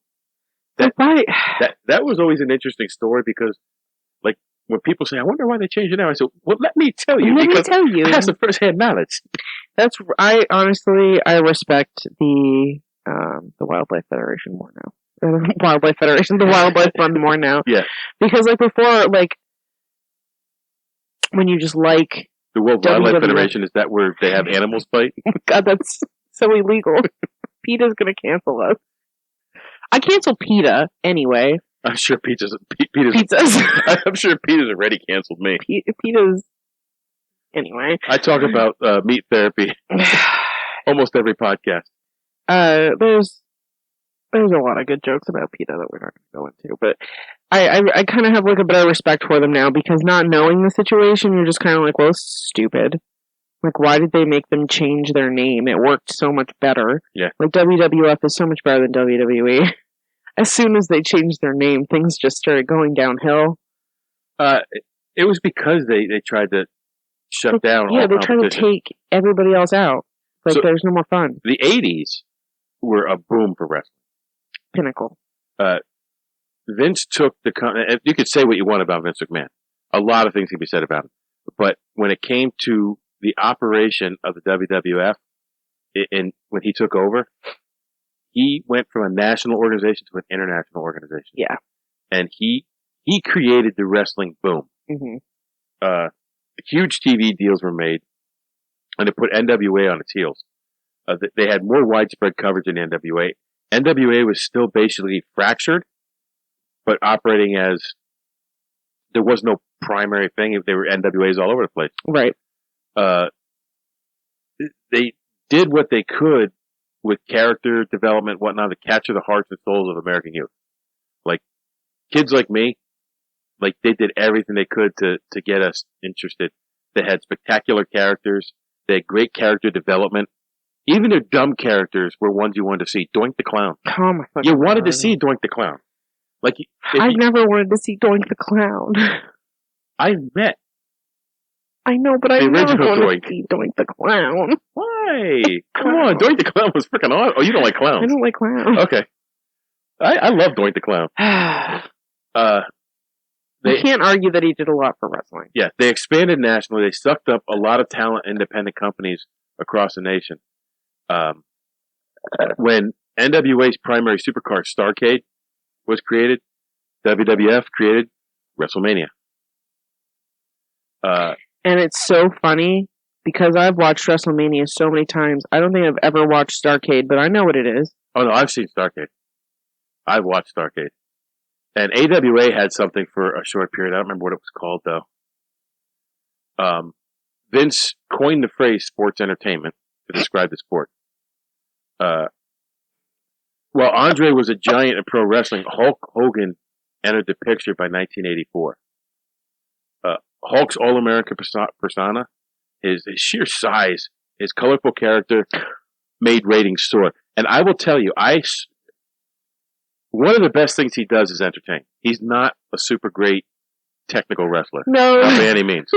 that was always an interesting story because, like, when people say, "I wonder why they changed it now," I said, "Well, let me tell you." I have some first-hand knowledge. I honestly respect the Wildlife Federation more now. The Wildlife Fund more now. Yeah. Because like before, like when you just like the World Wildlife Federation, is that where they have animals fight? God, that's so illegal. PETA's gonna cancel us. I cancel PETA anyway. I'm sure PETA's. I'm sure PETA's already canceled me. PETA's. Anyway. I talk about meat therapy almost every podcast. There's There's a lot of good jokes about PETA that we're not going to go into, but I kind of have like a better respect for them now because not knowing the situation, you're just kind of like, well, it's stupid. Like, why did they make them change their name? It worked so much better. Yeah. Like, WWF is so much better than WWE. As soon as they changed their name, things just started going downhill. It was because they tried to shut down all they competition. tried to take everybody else out. Like, So, there's no more fun. The 80s were a boom for wrestling. Pinnacle. Vince took you could say what you want about Vince McMahon. A lot of things can be said about him. But when it came to the operation of the WWF, when he took over, he went from a national organization to an international organization. Yeah. And he created the wrestling boom. Mm-hmm. Huge TV deals were made, and it put NWA on its heels. They had more widespread coverage than NWA. NWA was still basically fractured, but operating as there was no primary thing. If they were NWAs all over the place, right? They did what they could with character development, whatnot, to capture the hearts and souls of American youth. Like kids like me, like they did everything they could to get us interested. They had spectacular characters. They had great character development. Even their dumb characters were ones you wanted to see. Doink the Clown. Oh my fucking You wanted God. to see Doink the Clown. Like I've never wanted to see Doink the Clown. I met. I know, but I the never original wanted Doink. to see Doink the Clown. Why? Come on, Doink the Clown was freaking awesome. Oh, you don't like clowns? I don't like clowns. Okay. I love Doink the Clown. You can't argue that he did a lot for wrestling. Yeah, they expanded nationally. They sucked up a lot of talent, independent companies across the nation. When NWA's primary supercar Starrcade was created, WWF created WrestleMania. And it's so funny because I've watched WrestleMania so many times. I don't think I've ever watched Starrcade, but I know what it is. Oh no, I've seen Starrcade. I've watched Starrcade. And AWA had something for a short period. I don't remember what it was called though. Vince coined the phrase sports entertainment to describe the sport. While Andre was a giant in pro wrestling, Hulk Hogan entered the picture by 1984. Hulk's all-American persona, his sheer size, his colorful character made ratings soar. And I will tell you, one of the best things he does is entertain. He's not a super great technical wrestler. No. Not by any means.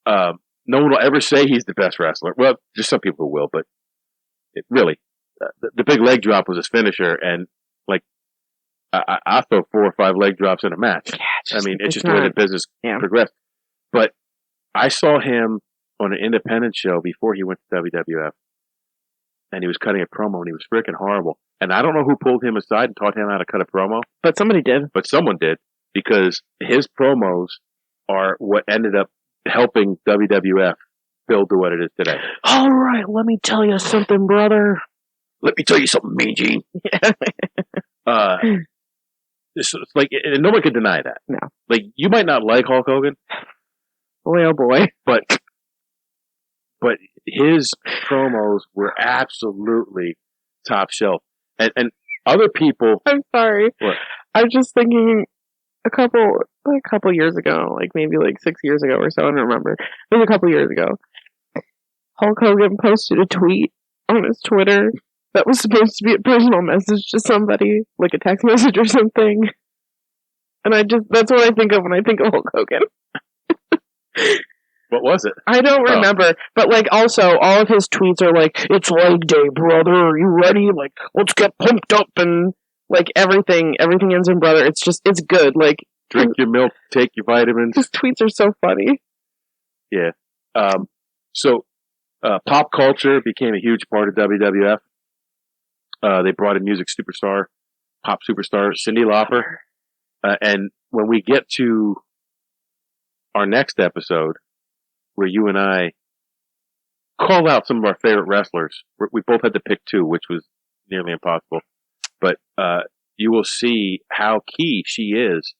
No one will ever say he's the best wrestler. Well, just some people will, but really, the big leg drop was his finisher, and like, I throw 4 or 5 leg drops in a match. Yeah, it's just the way the business progressed. But I saw him on an independent show before he went to WWF, and he was cutting a promo, and he was freaking horrible. And I don't know who pulled him aside and taught him how to cut a promo. But somebody did. But someone did, because his promos are what ended up helping WWF build to what it is today. All right, let me tell you something, brother. Let me tell you something, Mean Gene. It's like, no one could deny that. No. Like, you might not like Hulk Hogan. Boy, oh boy. But his promos were absolutely top shelf. And other people. I'm sorry. What? I was just thinking a couple years ago, like maybe like 6 years ago or so, I don't remember. It was a couple years ago. Hulk Hogan posted a tweet on his Twitter that was supposed to be a personal message to somebody, like a text message or something. And that's what I think of when I think of Hulk Hogan. What was it? I don't remember, but like also all of his tweets are like, "It's leg day, brother. Are you ready? Like, let's get pumped up," and like everything ends in brother. It's good. Like, drink your milk, take your vitamins. His tweets are so funny. Yeah. So pop culture became a huge part of WWF. They brought in pop superstar Cyndi Lauper, and when we get to our next episode, where you and I call out some of our favorite wrestlers. We both had to pick 2, which was nearly impossible. But you will see how key she is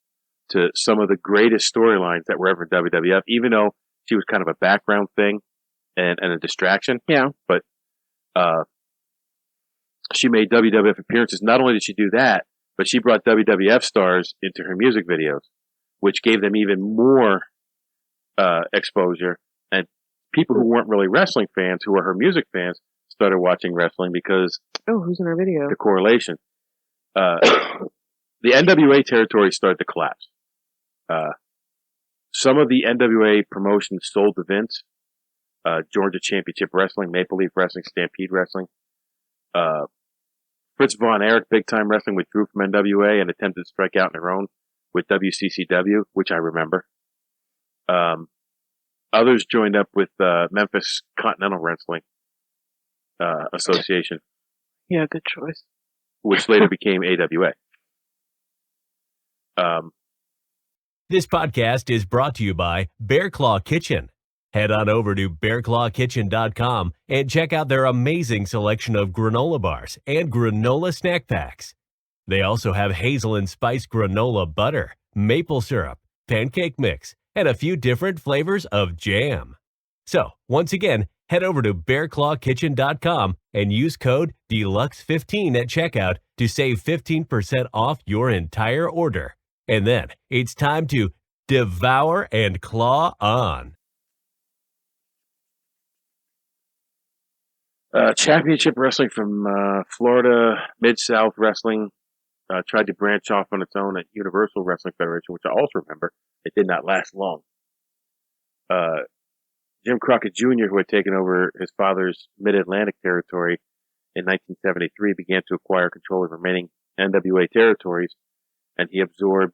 to some of the greatest storylines that were ever in WWF, even though she was kind of a background thing and a distraction. Yeah. But she made WWF appearances. Not only did she do that, but she brought WWF stars into her music videos, which gave them even more exposure. And people who weren't really wrestling fans, who were her music fans, started watching wrestling because who's in our video? The correlation. The NWA territory started to collapse. Some of the NWA promotions sold to Vince. Georgia Championship Wrestling, Maple Leaf Wrestling, Stampede Wrestling. Fritz Von Erich, Big Time Wrestling, withdrew from NWA and attempted to strike out on their own with WCCW, which I remember. Others joined up with Memphis Continental Wrestling Association. Yeah, good choice. Which later became AWA. This podcast is brought to you by Bear Claw Kitchen. Head on over to bearclawkitchen.com and check out their amazing selection of granola bars and granola snack packs. They also have hazel and spice granola butter, maple syrup, pancake mix, and a few different flavors of jam. So, once again, head over to bearclawkitchen.com and use code DELUXE15 at checkout to save 15% off your entire order. And then, it's time to devour and claw on. Championship Wrestling from Florida, Mid-South Wrestling, tried to branch off on its own at Universal Wrestling Federation, which I also remember. It did not last long. Jim Crockett Jr., who had taken over his father's Mid-Atlantic territory in 1973, began to acquire control of remaining NWA territories, and he absorbed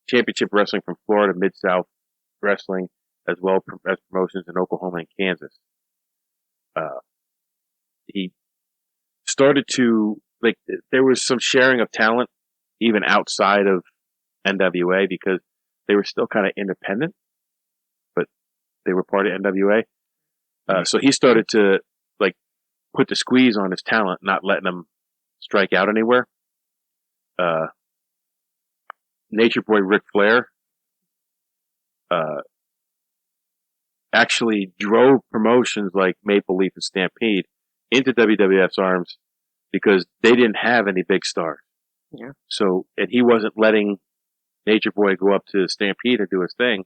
Championship Wrestling from Florida, Mid-South Wrestling, as well as promotions in Oklahoma and Kansas. He started to, there was some sharing of talent even outside of NWA because they were still kind of independent, but they were part of NWA. So he started to, put the squeeze on his talent, not letting them strike out anywhere. Nature Boy Ric Flair actually drove promotions like Maple Leaf and Stampede into WWF's arms because they didn't have any big stars. Yeah. So, and he wasn't letting Nature Boy go up to Stampede and do his thing.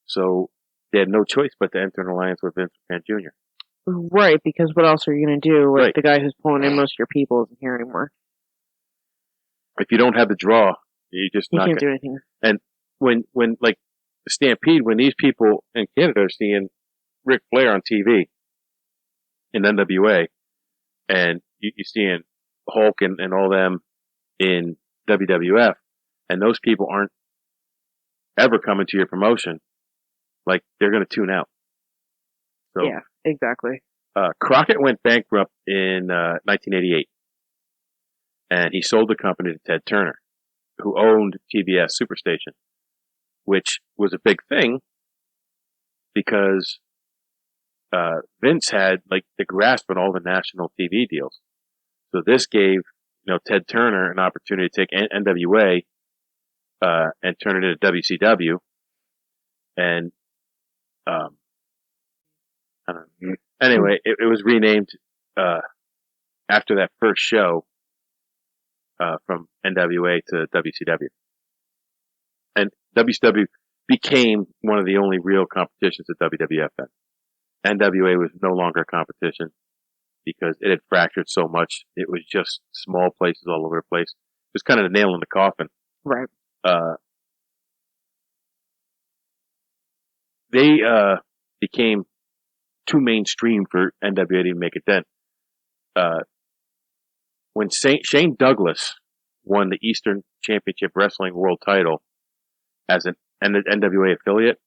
So they had no choice but to enter an alliance with Vince McMahon Jr. Right, because what else are you going to do? Right. The guy who's pulling in most of your people isn't here anymore. If you don't have the draw, you just You not can't gonna, do anything. And when Stampede, when these people in Canada are seeing Ric Flair on TV in NWA, and you're seeing Hulk and all them in WWF, and those people aren't ever coming to your promotion, they're going to tune out. So, Yeah, exactly. Crockett went bankrupt in 1988, and he sold the company to Ted Turner, who owned TBS Superstation, which was a big thing because Vince had the grasp on all the national TV deals. So this gave Ted Turner an opportunity to take NWA and turn it into WCW, and I don't know. Anyway, it was renamed after that first show from NWA to WCW. And WCW became one of the only real competitions at WWF then. NWA was no longer a competition because it had fractured so much. It was just small places all over the place. It was kind of the nail in the coffin. Right. They became too mainstream for NWA to make a dent. When Shane Douglas won the Eastern Championship Wrestling World title as an NWA affiliate,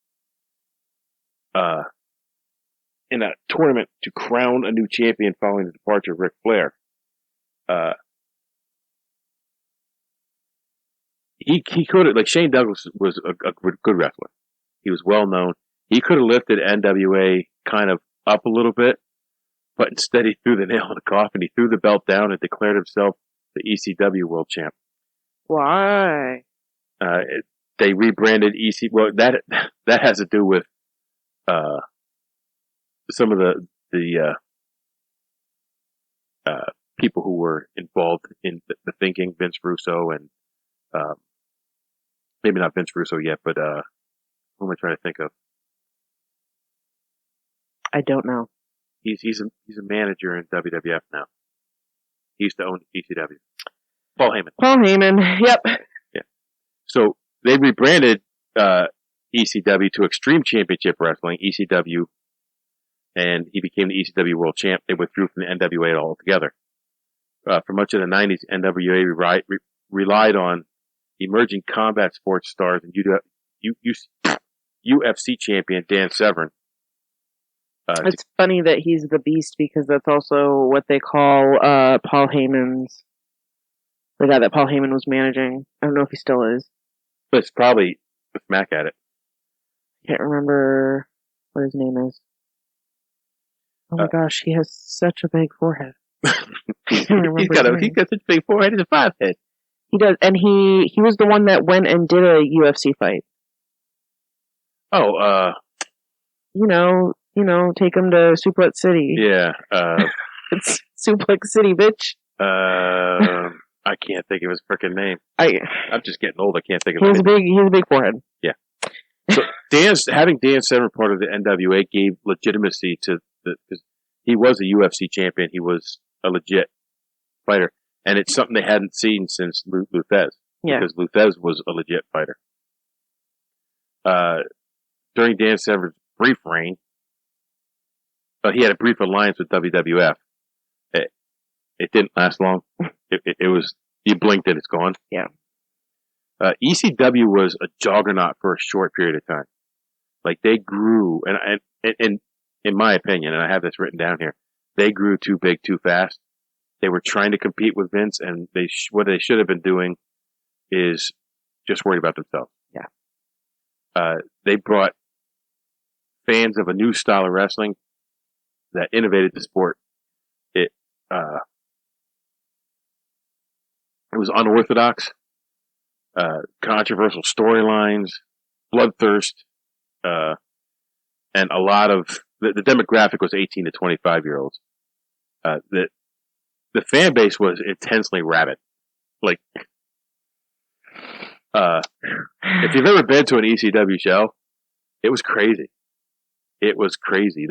in a tournament to crown a new champion following the departure of Ric Flair, he could have, Shane Douglas was a good wrestler. He was well known. He could have lifted NWA kind of up a little bit, but instead he threw the nail in the coffin. He threw the belt down and declared himself the ECW World Champ. Why? They rebranded EC. Well, that has to do with some of the people who were involved in the thinking, Vince Russo and maybe not Vince Russo yet, but who am I trying to think of? I don't know. He's a manager in WWF now. He used to own ECW. Paul Heyman. Paul Heyman. Yep. Yeah. So they rebranded ECW to Extreme Championship Wrestling, ECW, and he became the ECW World Champ. They withdrew from the NWA altogether. For much of the 90s, NWA relied on emerging combat sports stars and UFC champion Dan Severn. It's funny that he's the Beast because that's also what they call Paul Heyman's, the guy that Paul Heyman was managing. I don't know if he still is. But it's probably with Mac at it. Can't remember what his name is. Oh my gosh, he has such a big forehead. He's got such a big forehead and a 5 head. He does, and he was the one that went and did a UFC fight. Oh, you know, take him to Suplex City. Yeah. It's Suplex City, bitch. I can't think of his freaking name. I'm just getting old. I can't think of it. He has a big forehead. Yeah. So having Dan Severn part of the NWA gave legitimacy to because he was a UFC champion. He was a legit fighter. And it's something they hadn't seen since Luthez. Yeah. Because Luthez was a legit fighter. During Dan Severn's brief reign, he had a brief alliance with WWF. It didn't last long. It was, you blinked and it's gone. Yeah. ECW was a juggernaut for a short period of time. Like they grew, and in my opinion, and I have this written down here, they grew too big too fast. They were trying to compete with Vince, and what they should have been doing is just worried about themselves. Yeah. They brought fans of a new style of wrestling that innovated the sport. It was unorthodox, controversial storylines, bloodthirst, and a lot of the demographic was 18 to 25 year olds. The fan base was intensely rabid. Like, if you've ever been to an ECW show, it was crazy. It was crazy.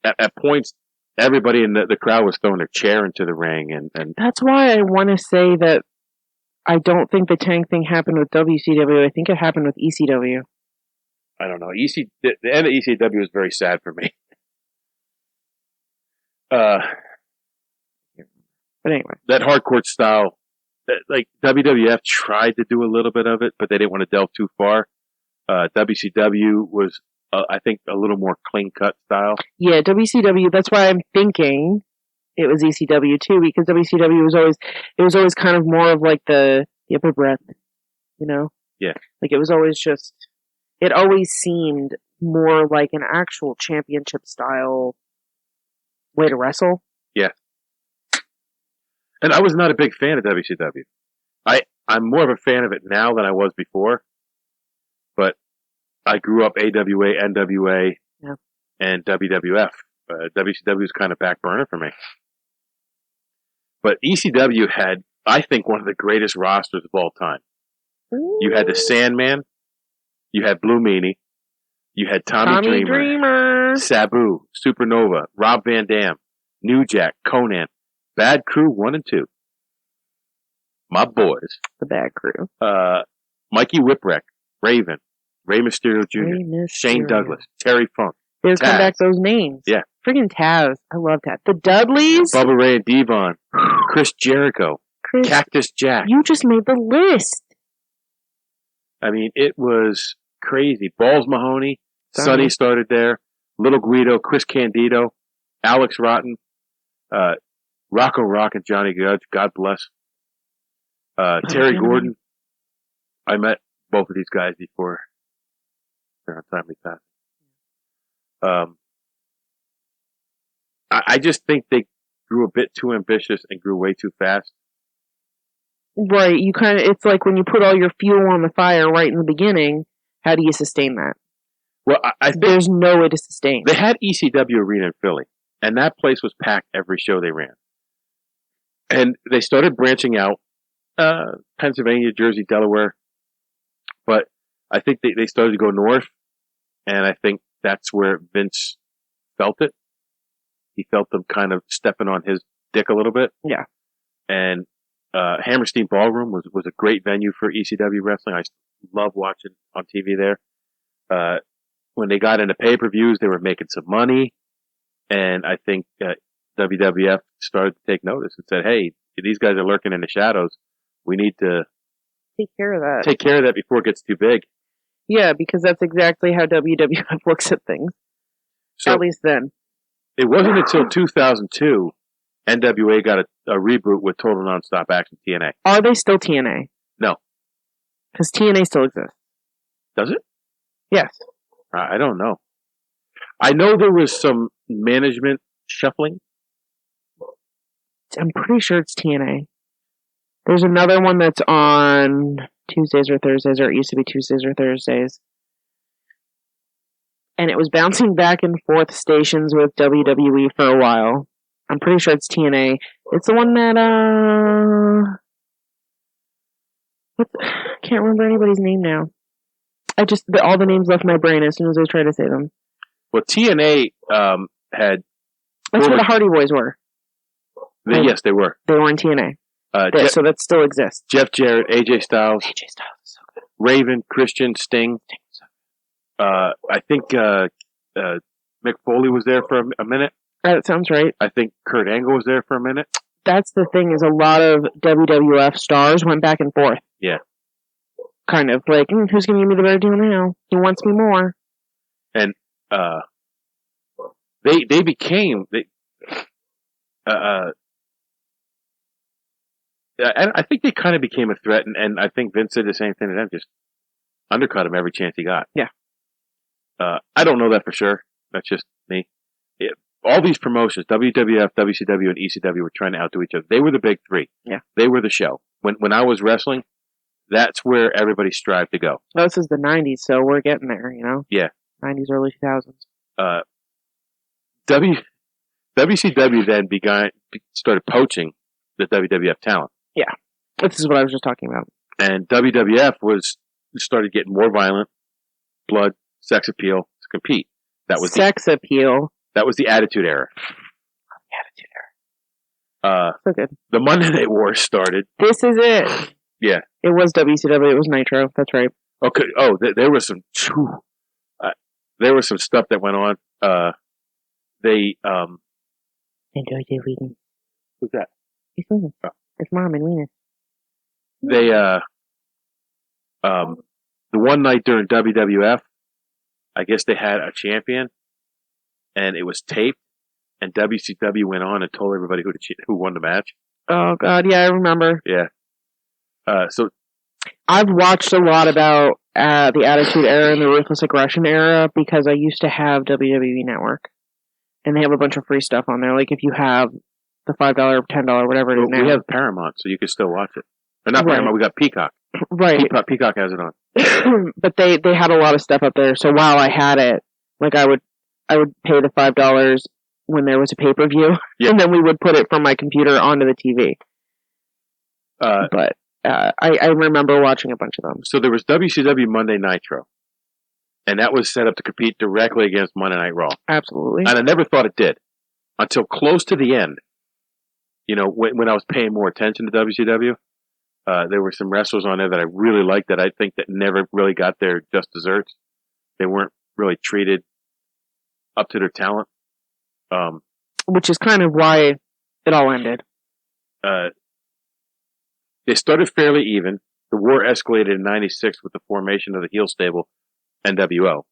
At points, everybody in the crowd was throwing their chair into the ring, and that's why I want to say that I don't think the tank thing happened with WCW. I think it happened with ECW. I don't know. The end of ECW was very sad for me. But anyway, that hardcore style, like WWF tried to do a little bit of it, but they didn't want to delve too far. WCW was, I think, a little more clean cut style. Yeah, WCW. That's why I'm thinking it was ECW too, because WCW was always kind of more of like the upper breadth, you know? Yeah. Like it always seemed more like an actual championship style way to wrestle. Yeah. And I was not a big fan of WCW. I'm more of a fan of it now than I was before. But I grew up AWA, NWA, yeah, and WWF. WCW is kind of back burner for me. But ECW had, I think, one of the greatest rosters of all time. You had the Sandman, you had Blue Meanie, you had Tommy Dreamer, Sabu, Supernova, Rob Van Dam, New Jack, Conan, Bad Crew 1 and 2. My boys. The Bad Crew. Mikey Whipwreck, Raven, Rey Mysterio Jr., Shane Douglas, Terry Funk. They come back those names. Yeah. Friggin' Taz. I love that. The Dudleys. Bubba Ray and Devon. Chris Jericho. Cactus Jack. You just made the list. I mean, it was crazy. Balls Mahoney. Sonny started there. Little Guido. Chris Candido. Alex Rotten. Rocco Rock and Johnny Judge. God bless. Terry Gordon. I met both of these guys before their untimely passing. I just think they grew a bit too ambitious and grew way too fast. Right. It's like when you put all your fuel on the fire right in the beginning, how do you sustain that? Well, I think there's no way to sustain. They had ECW Arena in Philly, and that place was packed every show they ran. And they started branching out, Pennsylvania, Jersey, Delaware. But I think they started to go north, and I think that's where Vince felt it. He felt them kind of stepping on his dick a little bit. Yeah. And Hammerstein Ballroom was a great venue for ECW wrestling. I love watching on TV there. When they got into pay-per-views, they were making some money. And I think WWF started to take notice and said, hey, these guys are lurking in the shadows. We need to take care of that. Take care of that before it gets too big. Yeah, because that's exactly how WWF looks at things. So, at least then. It wasn't until 2002 NWA got a reboot with Total Nonstop Action TNA. Are they still TNA? No. Because TNA still exists. Does it? Yes. I don't know. I know there was some management shuffling. I'm pretty sure it's TNA. There's another one that's on Tuesdays or Thursdays, or it used to be Tuesdays or Thursdays. And it was bouncing back and forth stations with WWE for a while. I'm pretty sure it's TNA. It's the one that, I can't remember anybody's name now. All the names left my brain as soon as I tried to say them. Well, TNA, had... That's where the Hardy Boys were. Yes, they were. They were in TNA. So that still exists. Jeff Jarrett, AJ Styles. AJ Styles is so good. Raven, Christian, Sting. I think Mick Foley was there for a minute. That sounds right. I think Kurt Angle was there for a minute. That's the thing, is a lot of WWF stars went back and forth. Yeah. Kind of like, who's going to give me the better deal now? He wants me more. And they became... I think they kind of became a threat, and I think Vince did the same thing to them, just undercut him every chance he got. Yeah. I don't know that for sure. That's just me. All these promotions, WWF, WCW, and ECW, were trying to outdo each other. They were the big three. Yeah. They were the show. When I was wrestling, that's where everybody strived to go. Well, this is the 90s, so we're getting there, you know? Yeah. 90s, early 2000s. WCW then started poaching the WWF talent. Yeah. This is what I was just talking about. And WWF started getting more violent, blood, sex appeal to compete. That was sex appeal. That was the Attitude Era. Attitude Era. So good. The Monday Night Wars started. This is it. Yeah. It was WCW. It was Nitro. That's right. Okay. Oh, there was some. There was some stuff that went on. They enjoy the reading. Who's that? It's Venus. Oh. It's Mom and Venus. They the one night during WWF, I guess they had a champion, and it was taped, and WCW went on and told everybody who won the match. Oh God, yeah, I remember. Yeah. So I've watched a lot about the Attitude Era and the Ruthless Aggression Era because I used to have WWE Network, and they have a bunch of free stuff on there. Like if you have the $5, $10, whatever it is now. We have Paramount, so you can still watch it. Or not Paramount, we got Peacock. Right. Peacock has it on. But they had a lot of stuff up there, so while I had it, like I would pay the $5 when there was a pay-per-view, and then we would put it from my computer onto the TV. But I remember watching a bunch of them. So there was WCW Monday Nitro, and that was set up to compete directly against Monday Night Raw. Absolutely. And I never thought it did until close to the end. You know, when I was paying more attention to WCW, there were some wrestlers on there that I really liked that I think that never really got their just desserts. They weren't really treated up to their talent. Which is kind of why it all ended. They started fairly even. The war escalated in '96 with the formation of the heel stable, NWO.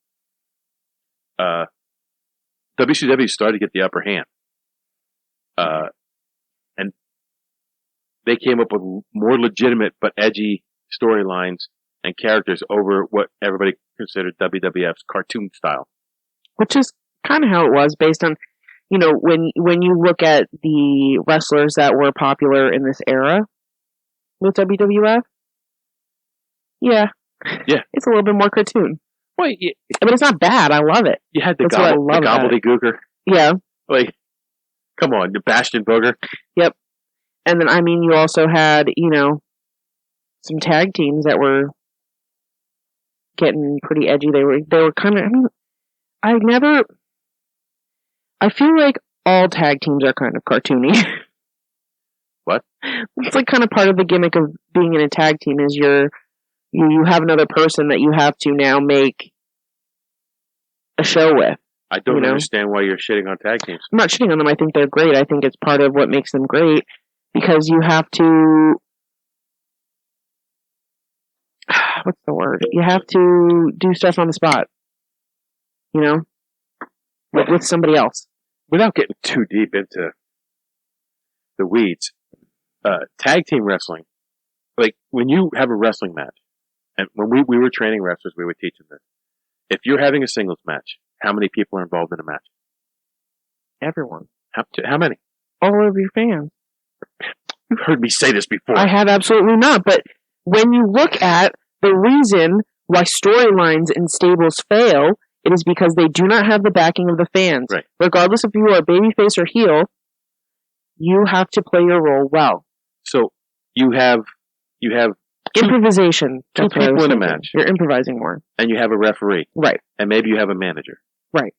WCW started to get the upper hand. And they came up with more legitimate but edgy storylines and characters over what everybody considered WWF's cartoon style. Which is kind of how it was based on, you know, when you look at the wrestlers that were popular in this era with WWF, yeah, it's a little bit more cartoon. Well, but it's not bad. I love it. You had the gobbledygooker. Yeah. Like, come on, the Bastion Booger. Yep. And then, I mean, you also had, some tag teams that were getting pretty edgy. They were kind of, I feel like all tag teams are kind of cartoony. What? It's like kind of part of the gimmick of being in a tag team is you have another person that you have to now make a show with. I don't understand why you're shitting on tag teams. I'm not shitting on them. I think they're great. I think it's part of what makes them great because you have to. What's the word? You have to do stuff on the spot. With somebody else. Without getting too deep into the weeds, tag team wrestling, like when you have a wrestling match, and when we were training wrestlers, we would teach them this. If you're having a singles match, how many people are involved in a match? Everyone. How many? All of your fans. You've heard me say this before. I have absolutely not, but when you look at the reason why storylines in stables fail, it is because they do not have the backing of the fans. Right. Regardless if you are babyface or heel, you have to play your role well. So you have improvisation. Two people in a match. You're improvising more. And you have a referee. Right. And maybe you have a manager. Right.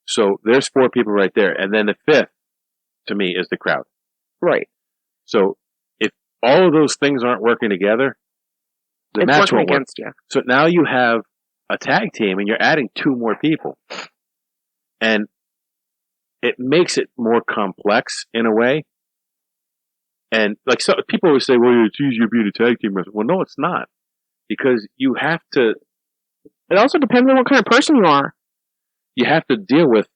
So there's 4 people right there. And then the 5th, to me, is the crowd. Right. So if all of those things aren't working together, the match won't work. You. So now you have a tag team and you're adding 2 more people. And it makes it more complex in a way. And like people always say, well, it's easier being a tag team wrestler. Well, no, it's not. Because you have to... It also depends on what kind of person you are. You have to deal with...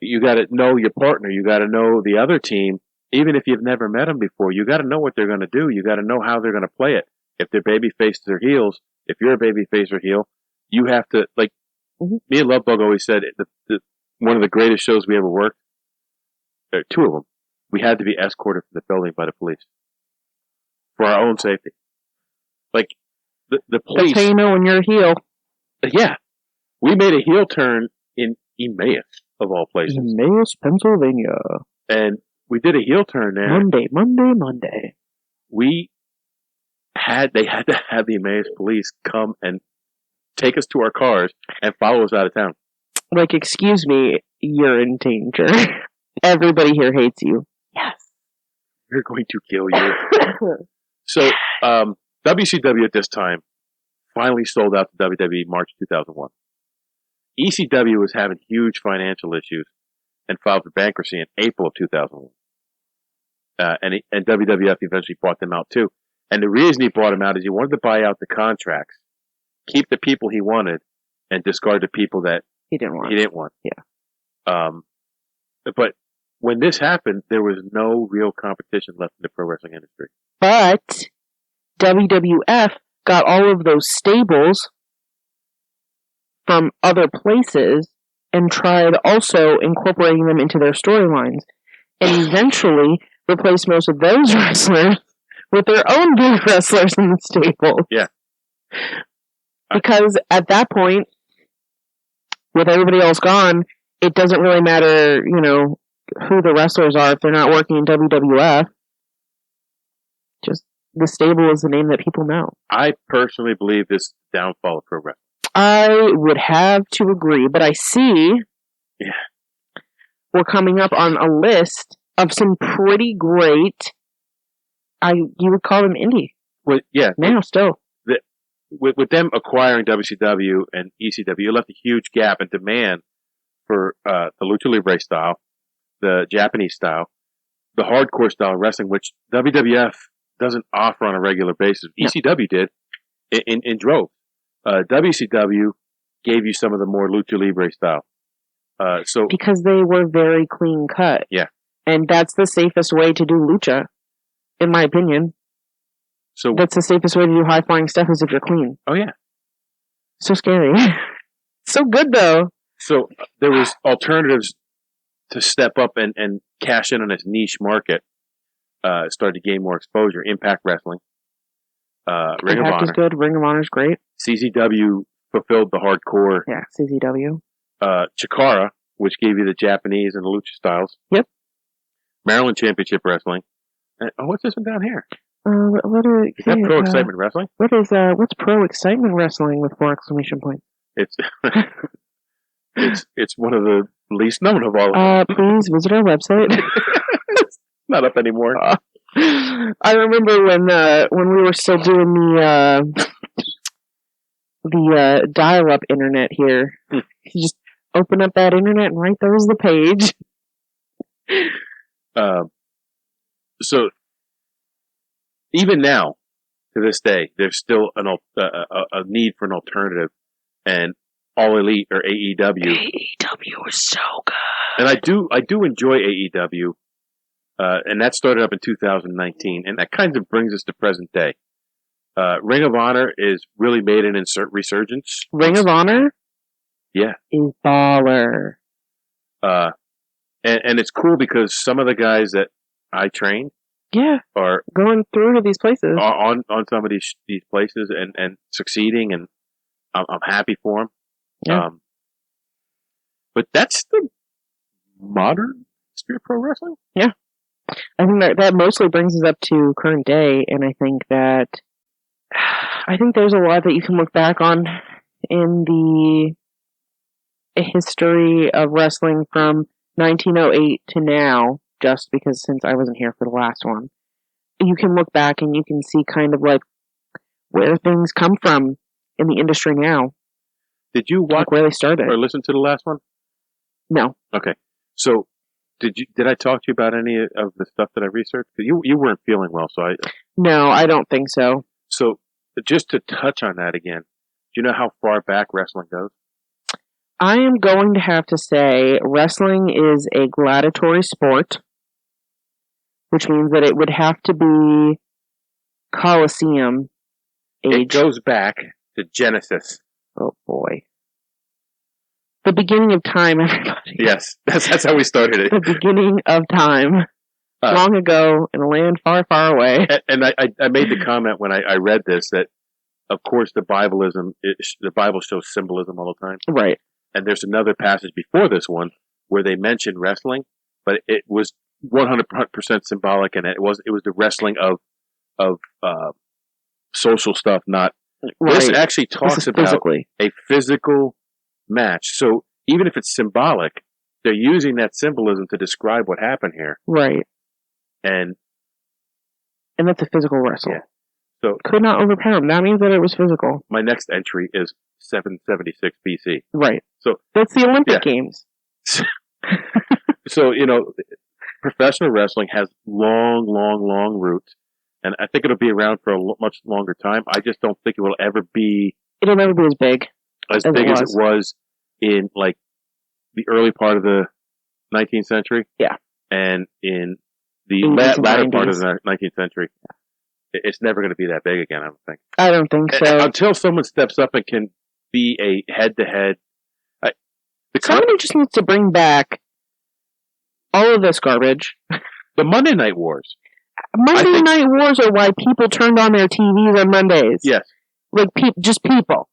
You got to know your partner. You got to know the other team. Even if you've never met them before, you got to know what they're going to do. You got to know how they're going to play it. If they're baby faces or heels, if you're a baby face or heel, you have to, like, me and Lovebug always said, one of the greatest shows we ever worked, 2 of them, we had to be escorted from the building by the police for our own safety. Like, the police. That's how you know when you're a heel. Yeah. We made a heel turn in Emmaus, of all places. Emmaus, Pennsylvania. And we did a heel turn there. Monday. They had to have the Emmaus police come and take us to our cars and follow us out of town. Like, excuse me, you're in danger. Everybody here hates you. Yes. We're going to kill you. So, WCW at this time finally sold out to WWE March 2001. ECW was having huge financial issues and filed for bankruptcy in April of 2001. And WWF eventually bought them out too. And the reason he bought them out is he wanted to buy out the contracts, keep the people he wanted, and discard the people that he didn't want. Yeah. But when this happened, there was no real competition left in the pro wrestling industry. But WWF got all of those stables from other places and tried also incorporating them into their storylines, and eventually replaced most of those wrestlers with their own good wrestlers in the stable. Yeah. Because at that point, with everybody else gone, it doesn't really matter, who the wrestlers are if they're not working in WWF. Just the stable is the name that people know. I personally believe this downfall of pro wrestling. I would have to agree, but I see we're coming up on a list of some pretty great, you would call them indie. Well, yeah. Now, still. With them acquiring WCW and ECW, it left a huge gap in demand for the Lucha Libre style, the Japanese style, the hardcore style of wrestling, which WWF doesn't offer on a regular basis. No. ECW did in droves. WCW gave you some of the more Lucha Libre style. Because they were very clean cut. Yeah. And that's the safest way to do lucha, in my opinion. So that's the safest way to do high flying stuff is if you're clean. Oh yeah. So scary. So good though. So there was alternatives to step up and cash in on this niche market. Started to gain more exposure. Impact Wrestling. Ring of Honor is good. Ring of Honor is great. CZW fulfilled the hardcore. Yeah, CZW. Chikara, which gave you the Japanese and the Lucha styles. Yep. Maryland Championship Wrestling. What's this one down here? What Is that Pro Excitement Wrestling? What's Pro Excitement Wrestling with 4 exclamation points? It's it's one of the least known of all of them. Please visit our website. It's not up anymore. I remember when we were still doing the dial-up internet here. You just open up that internet and right there's the page. So even now, to this day, there's still a need for an alternative, and All Elite or AEW. AEW is so good, and I do enjoy AEW, and that started up in 2019, and that kind of brings us to present day. Ring of Honor is really made an resurgence. Ring of Honor, yeah, is baller. And it's cool because some of the guys that I trained, are going through to these places, on some of these places and succeeding, and I'm happy for them. Yeah. But that's the modern history of pro wrestling. Yeah, I think that mostly brings us up to current day, and I think there's a lot that you can look back on in the history of wrestling from 1908 to now, just because since I wasn't here for the last one, you can look back and you can see kind of like where things come from in the industry now. Did you watch where they started or listen to the last one? No. Okay. So did I talk to you about any of the stuff that I researched? You weren't feeling well, so No, I don't think so. So just to touch on that again, do you know how far back wrestling goes? I am going to have to say wrestling is a gladiatory sport, which means that it would have to be Colosseum age. It goes back to Genesis. Oh boy. The beginning of time, everybody. Yes, that's how we started it. The beginning of time. Long ago, in a land far, far away. And I made the comment when I read this that, of course, the Bible shows symbolism all the time. Right. And there's another passage before this one where they mention wrestling, but it was 100% symbolic, and it was the wrestling of social stuff, not. Right. This actually talks about a physical match. So even if it's symbolic, they're using that symbolism to describe what happened here. Right. And that's a physical wrestle. Yeah. So could not overpower him. That means that it was physical. My next entry is 776 BC. Right. So that's the Olympic Games. So, professional wrestling has long roots, and I think it'll be around for a much longer time. I just don't think it will ever be. It'll never be as big as it was in like the early part of the 19th century. Yeah. And in the latter part of the 19th century. It's never going to be that big again, I don't think. I don't think so. Until someone steps up and can be a head-to-head. Somebody just needs to bring back all of this garbage. The Monday Night Wars. Monday Night Wars are why people turned on their TVs on Mondays. Yes. Like, just people.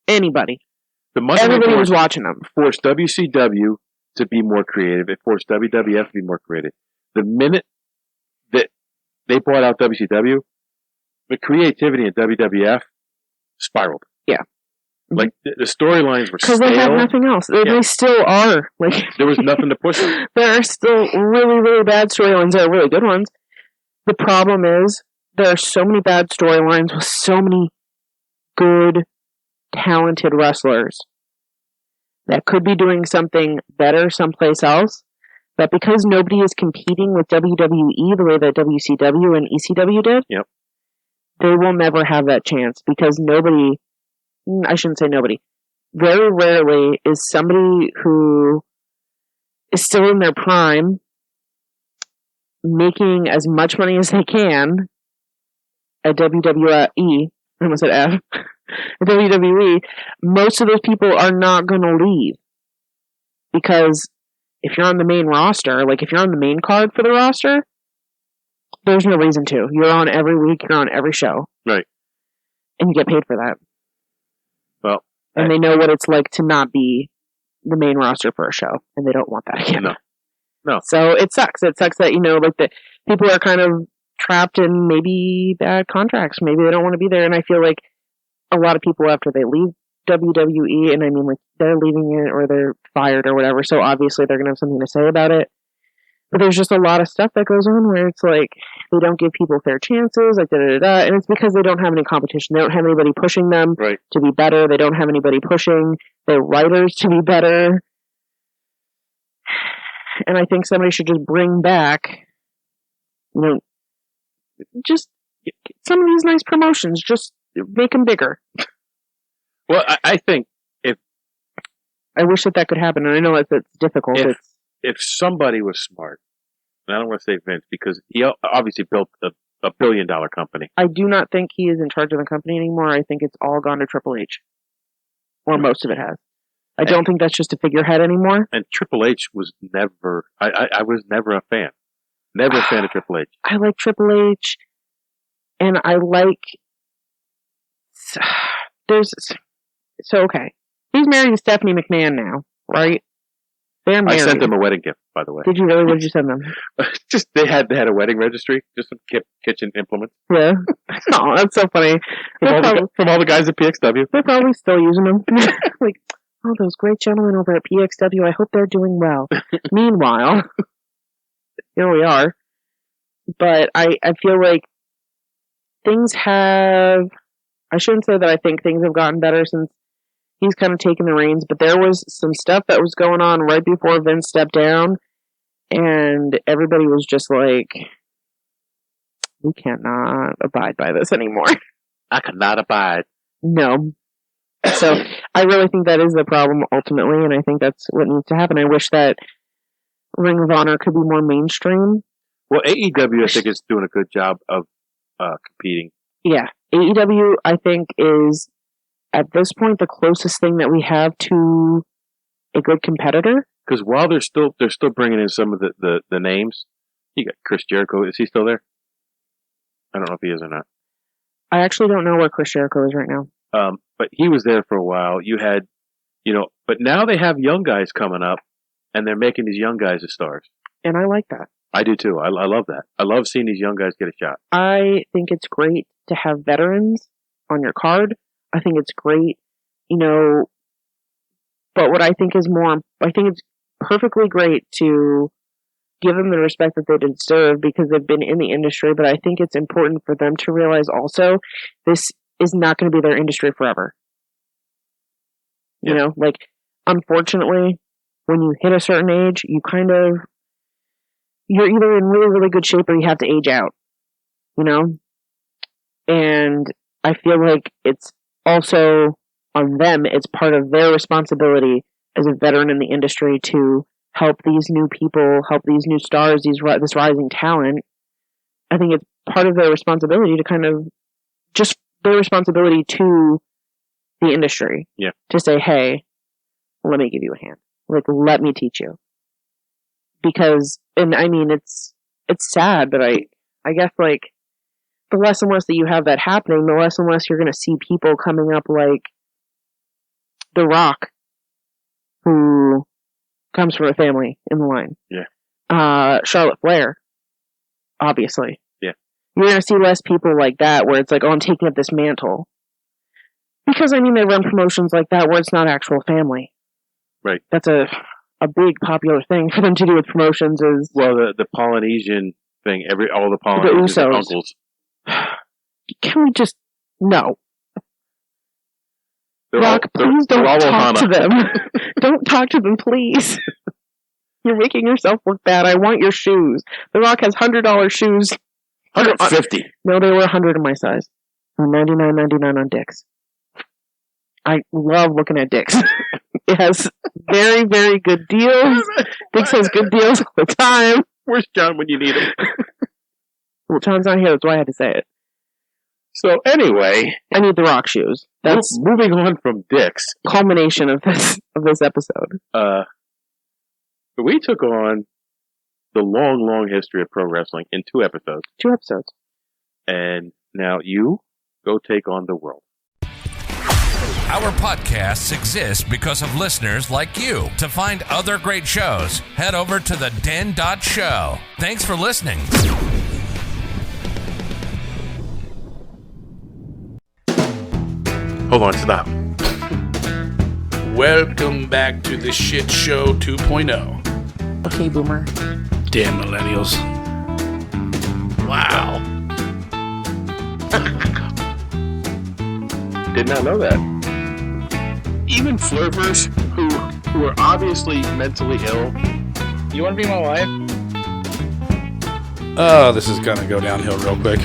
Anybody. Everybody was watching them. Forced WCW to be more creative. It forced WWF to be more creative. The minute that they bought out WCW, the creativity in WWF spiraled. Yeah. Like, the storylines were stale. Because they had nothing else. They still are. Like, there was nothing to push them. There are still really, really bad storylines. There are really good ones. The problem is, there are so many bad storylines with so many good, talented wrestlers that could be doing something better someplace else, but because nobody is competing with WWE the way that WCW and ECW did, yep, they will never have that chance because I shouldn't say nobody. Very rarely is somebody who is still in their prime making as much money as they can at WWE. I almost said F. At WWE. Most of those people are not going to leave because if you're on the main roster, like if you're on the main card for the roster, there's no reason to. You're on every week. You're on every show. Right. And you get paid for that. Well, and they know what it's like to not be the main roster for a show, and they don't want that again. No. So it sucks. It sucks that, like, the people are kind of trapped in maybe bad contracts. Maybe they don't want to be there. And I feel like a lot of people after they leave WWE, and I mean, like, they're leaving it or they're fired or whatever, so obviously they're going to have something to say about it. But there's just a lot of stuff that goes on where it's like they don't give people fair chances, like da-da-da-da, and it's because they don't have any competition. They don't have anybody pushing them to be better. They don't have anybody pushing their writers to be better. And I think somebody should just bring back, just some of these nice promotions. Just make them bigger. Well, I think I wish that could happen, and I know it's difficult. If somebody was smart, and I don't want to say Vince, because he obviously built a $1 billion company. I do not think he is in charge of the company anymore. I think it's all gone to Triple H. Or most of it has. I don't think that's just a figurehead anymore. And Triple H was never... I was never a fan. Never a fan of Triple H. I like Triple H, and I like... Okay. He's married to Stephanie McMahon now, right? They're married. I sent them a wedding gift, by the way. Did you really? What did you send them? Just they had a wedding registry, just some kitchen implements. Yeah. Oh, that's so funny. From all the guys at PXW. They're probably still using them. Like, oh, those great gentlemen over at PXW. I hope they're doing well. Meanwhile, here we are. But I feel like things have... I shouldn't say that I think things have gotten better since he's kind of taken the reins, but there was some stuff that was going on right before Vince stepped down, and everybody was just like, we cannot abide by this anymore. I cannot abide. No. So I really think that is the problem ultimately, and I think that's what needs to happen. I wish that Ring of Honor could be more mainstream. Well, AEW, I think, is doing a good job of competing. Yeah. AEW, I think, is at this point the closest thing that we have to a good competitor. Because while they're still bringing in some of the names, you got Chris Jericho. Is he still there? I don't know if he is or not. I actually don't know where Chris Jericho is right now. But he was there for a while. You had, but now they have young guys coming up, and they're making these young guys as stars. And I like that. I do too. I love that. I love seeing these young guys get a shot. I think it's great to have veterans on your card. I think it's great, but what I think is I think it's perfectly great to give them the respect that they deserve because they've been in the industry, but I think it's important for them to realize also this is not going to be their industry forever. Yeah. Unfortunately, when you hit a certain age, you're either in really, really good shape or you have to age out, And I feel like it's also on them. It's part of their responsibility as a veteran in the industry to help these new people, help these new stars, this rising talent. I think it's part of their responsibility to kind of just their responsibility to the industry. Yeah. To say, hey, let me give you a hand. Let me teach you. Because, and I mean, it's sad, but I guess, the less and less that you have that happening, the less and less you're going to see people coming up like The Rock, who comes from a family in the line. Yeah. Charlotte Flair, obviously. Yeah. You're going to see less people like that where it's like, oh, I'm taking up this mantle. Because, I mean, they run promotions like that where it's not actual family. Right. That's a big popular thing for them to do with promotions is... Well, the Polynesian thing, all the Polynesians are uncles. Can we just... No. Rock, please don't talk to them. Don't talk to them, please. You're making yourself look bad. I want your shoes. The Rock has $100 shoes. $150. No, they were $100 in my size. $99.99 on Dick's. I love looking at Dick's. It has very, very good deals. Dick's has good deals all the time. Where's John when you need him? Well, John's not here. That's why I had to say it. So anyway, I need the Rock shoes. That's moving on from Dick's. Culmination of this episode. We took on the long, long history of pro wrestling in 2 episodes. 2 episodes. And now you go take on the world. Our podcasts exist because of listeners like you. To find other great shows, head over to the Den.show. Thanks for listening. Hold on, stop. Welcome back to the Shit Show 2.0. Okay, Boomer. Damn millennials. Wow. Did not know that. Even flirters who are obviously mentally ill. You want to be my wife? Oh, this is gonna go downhill real quick.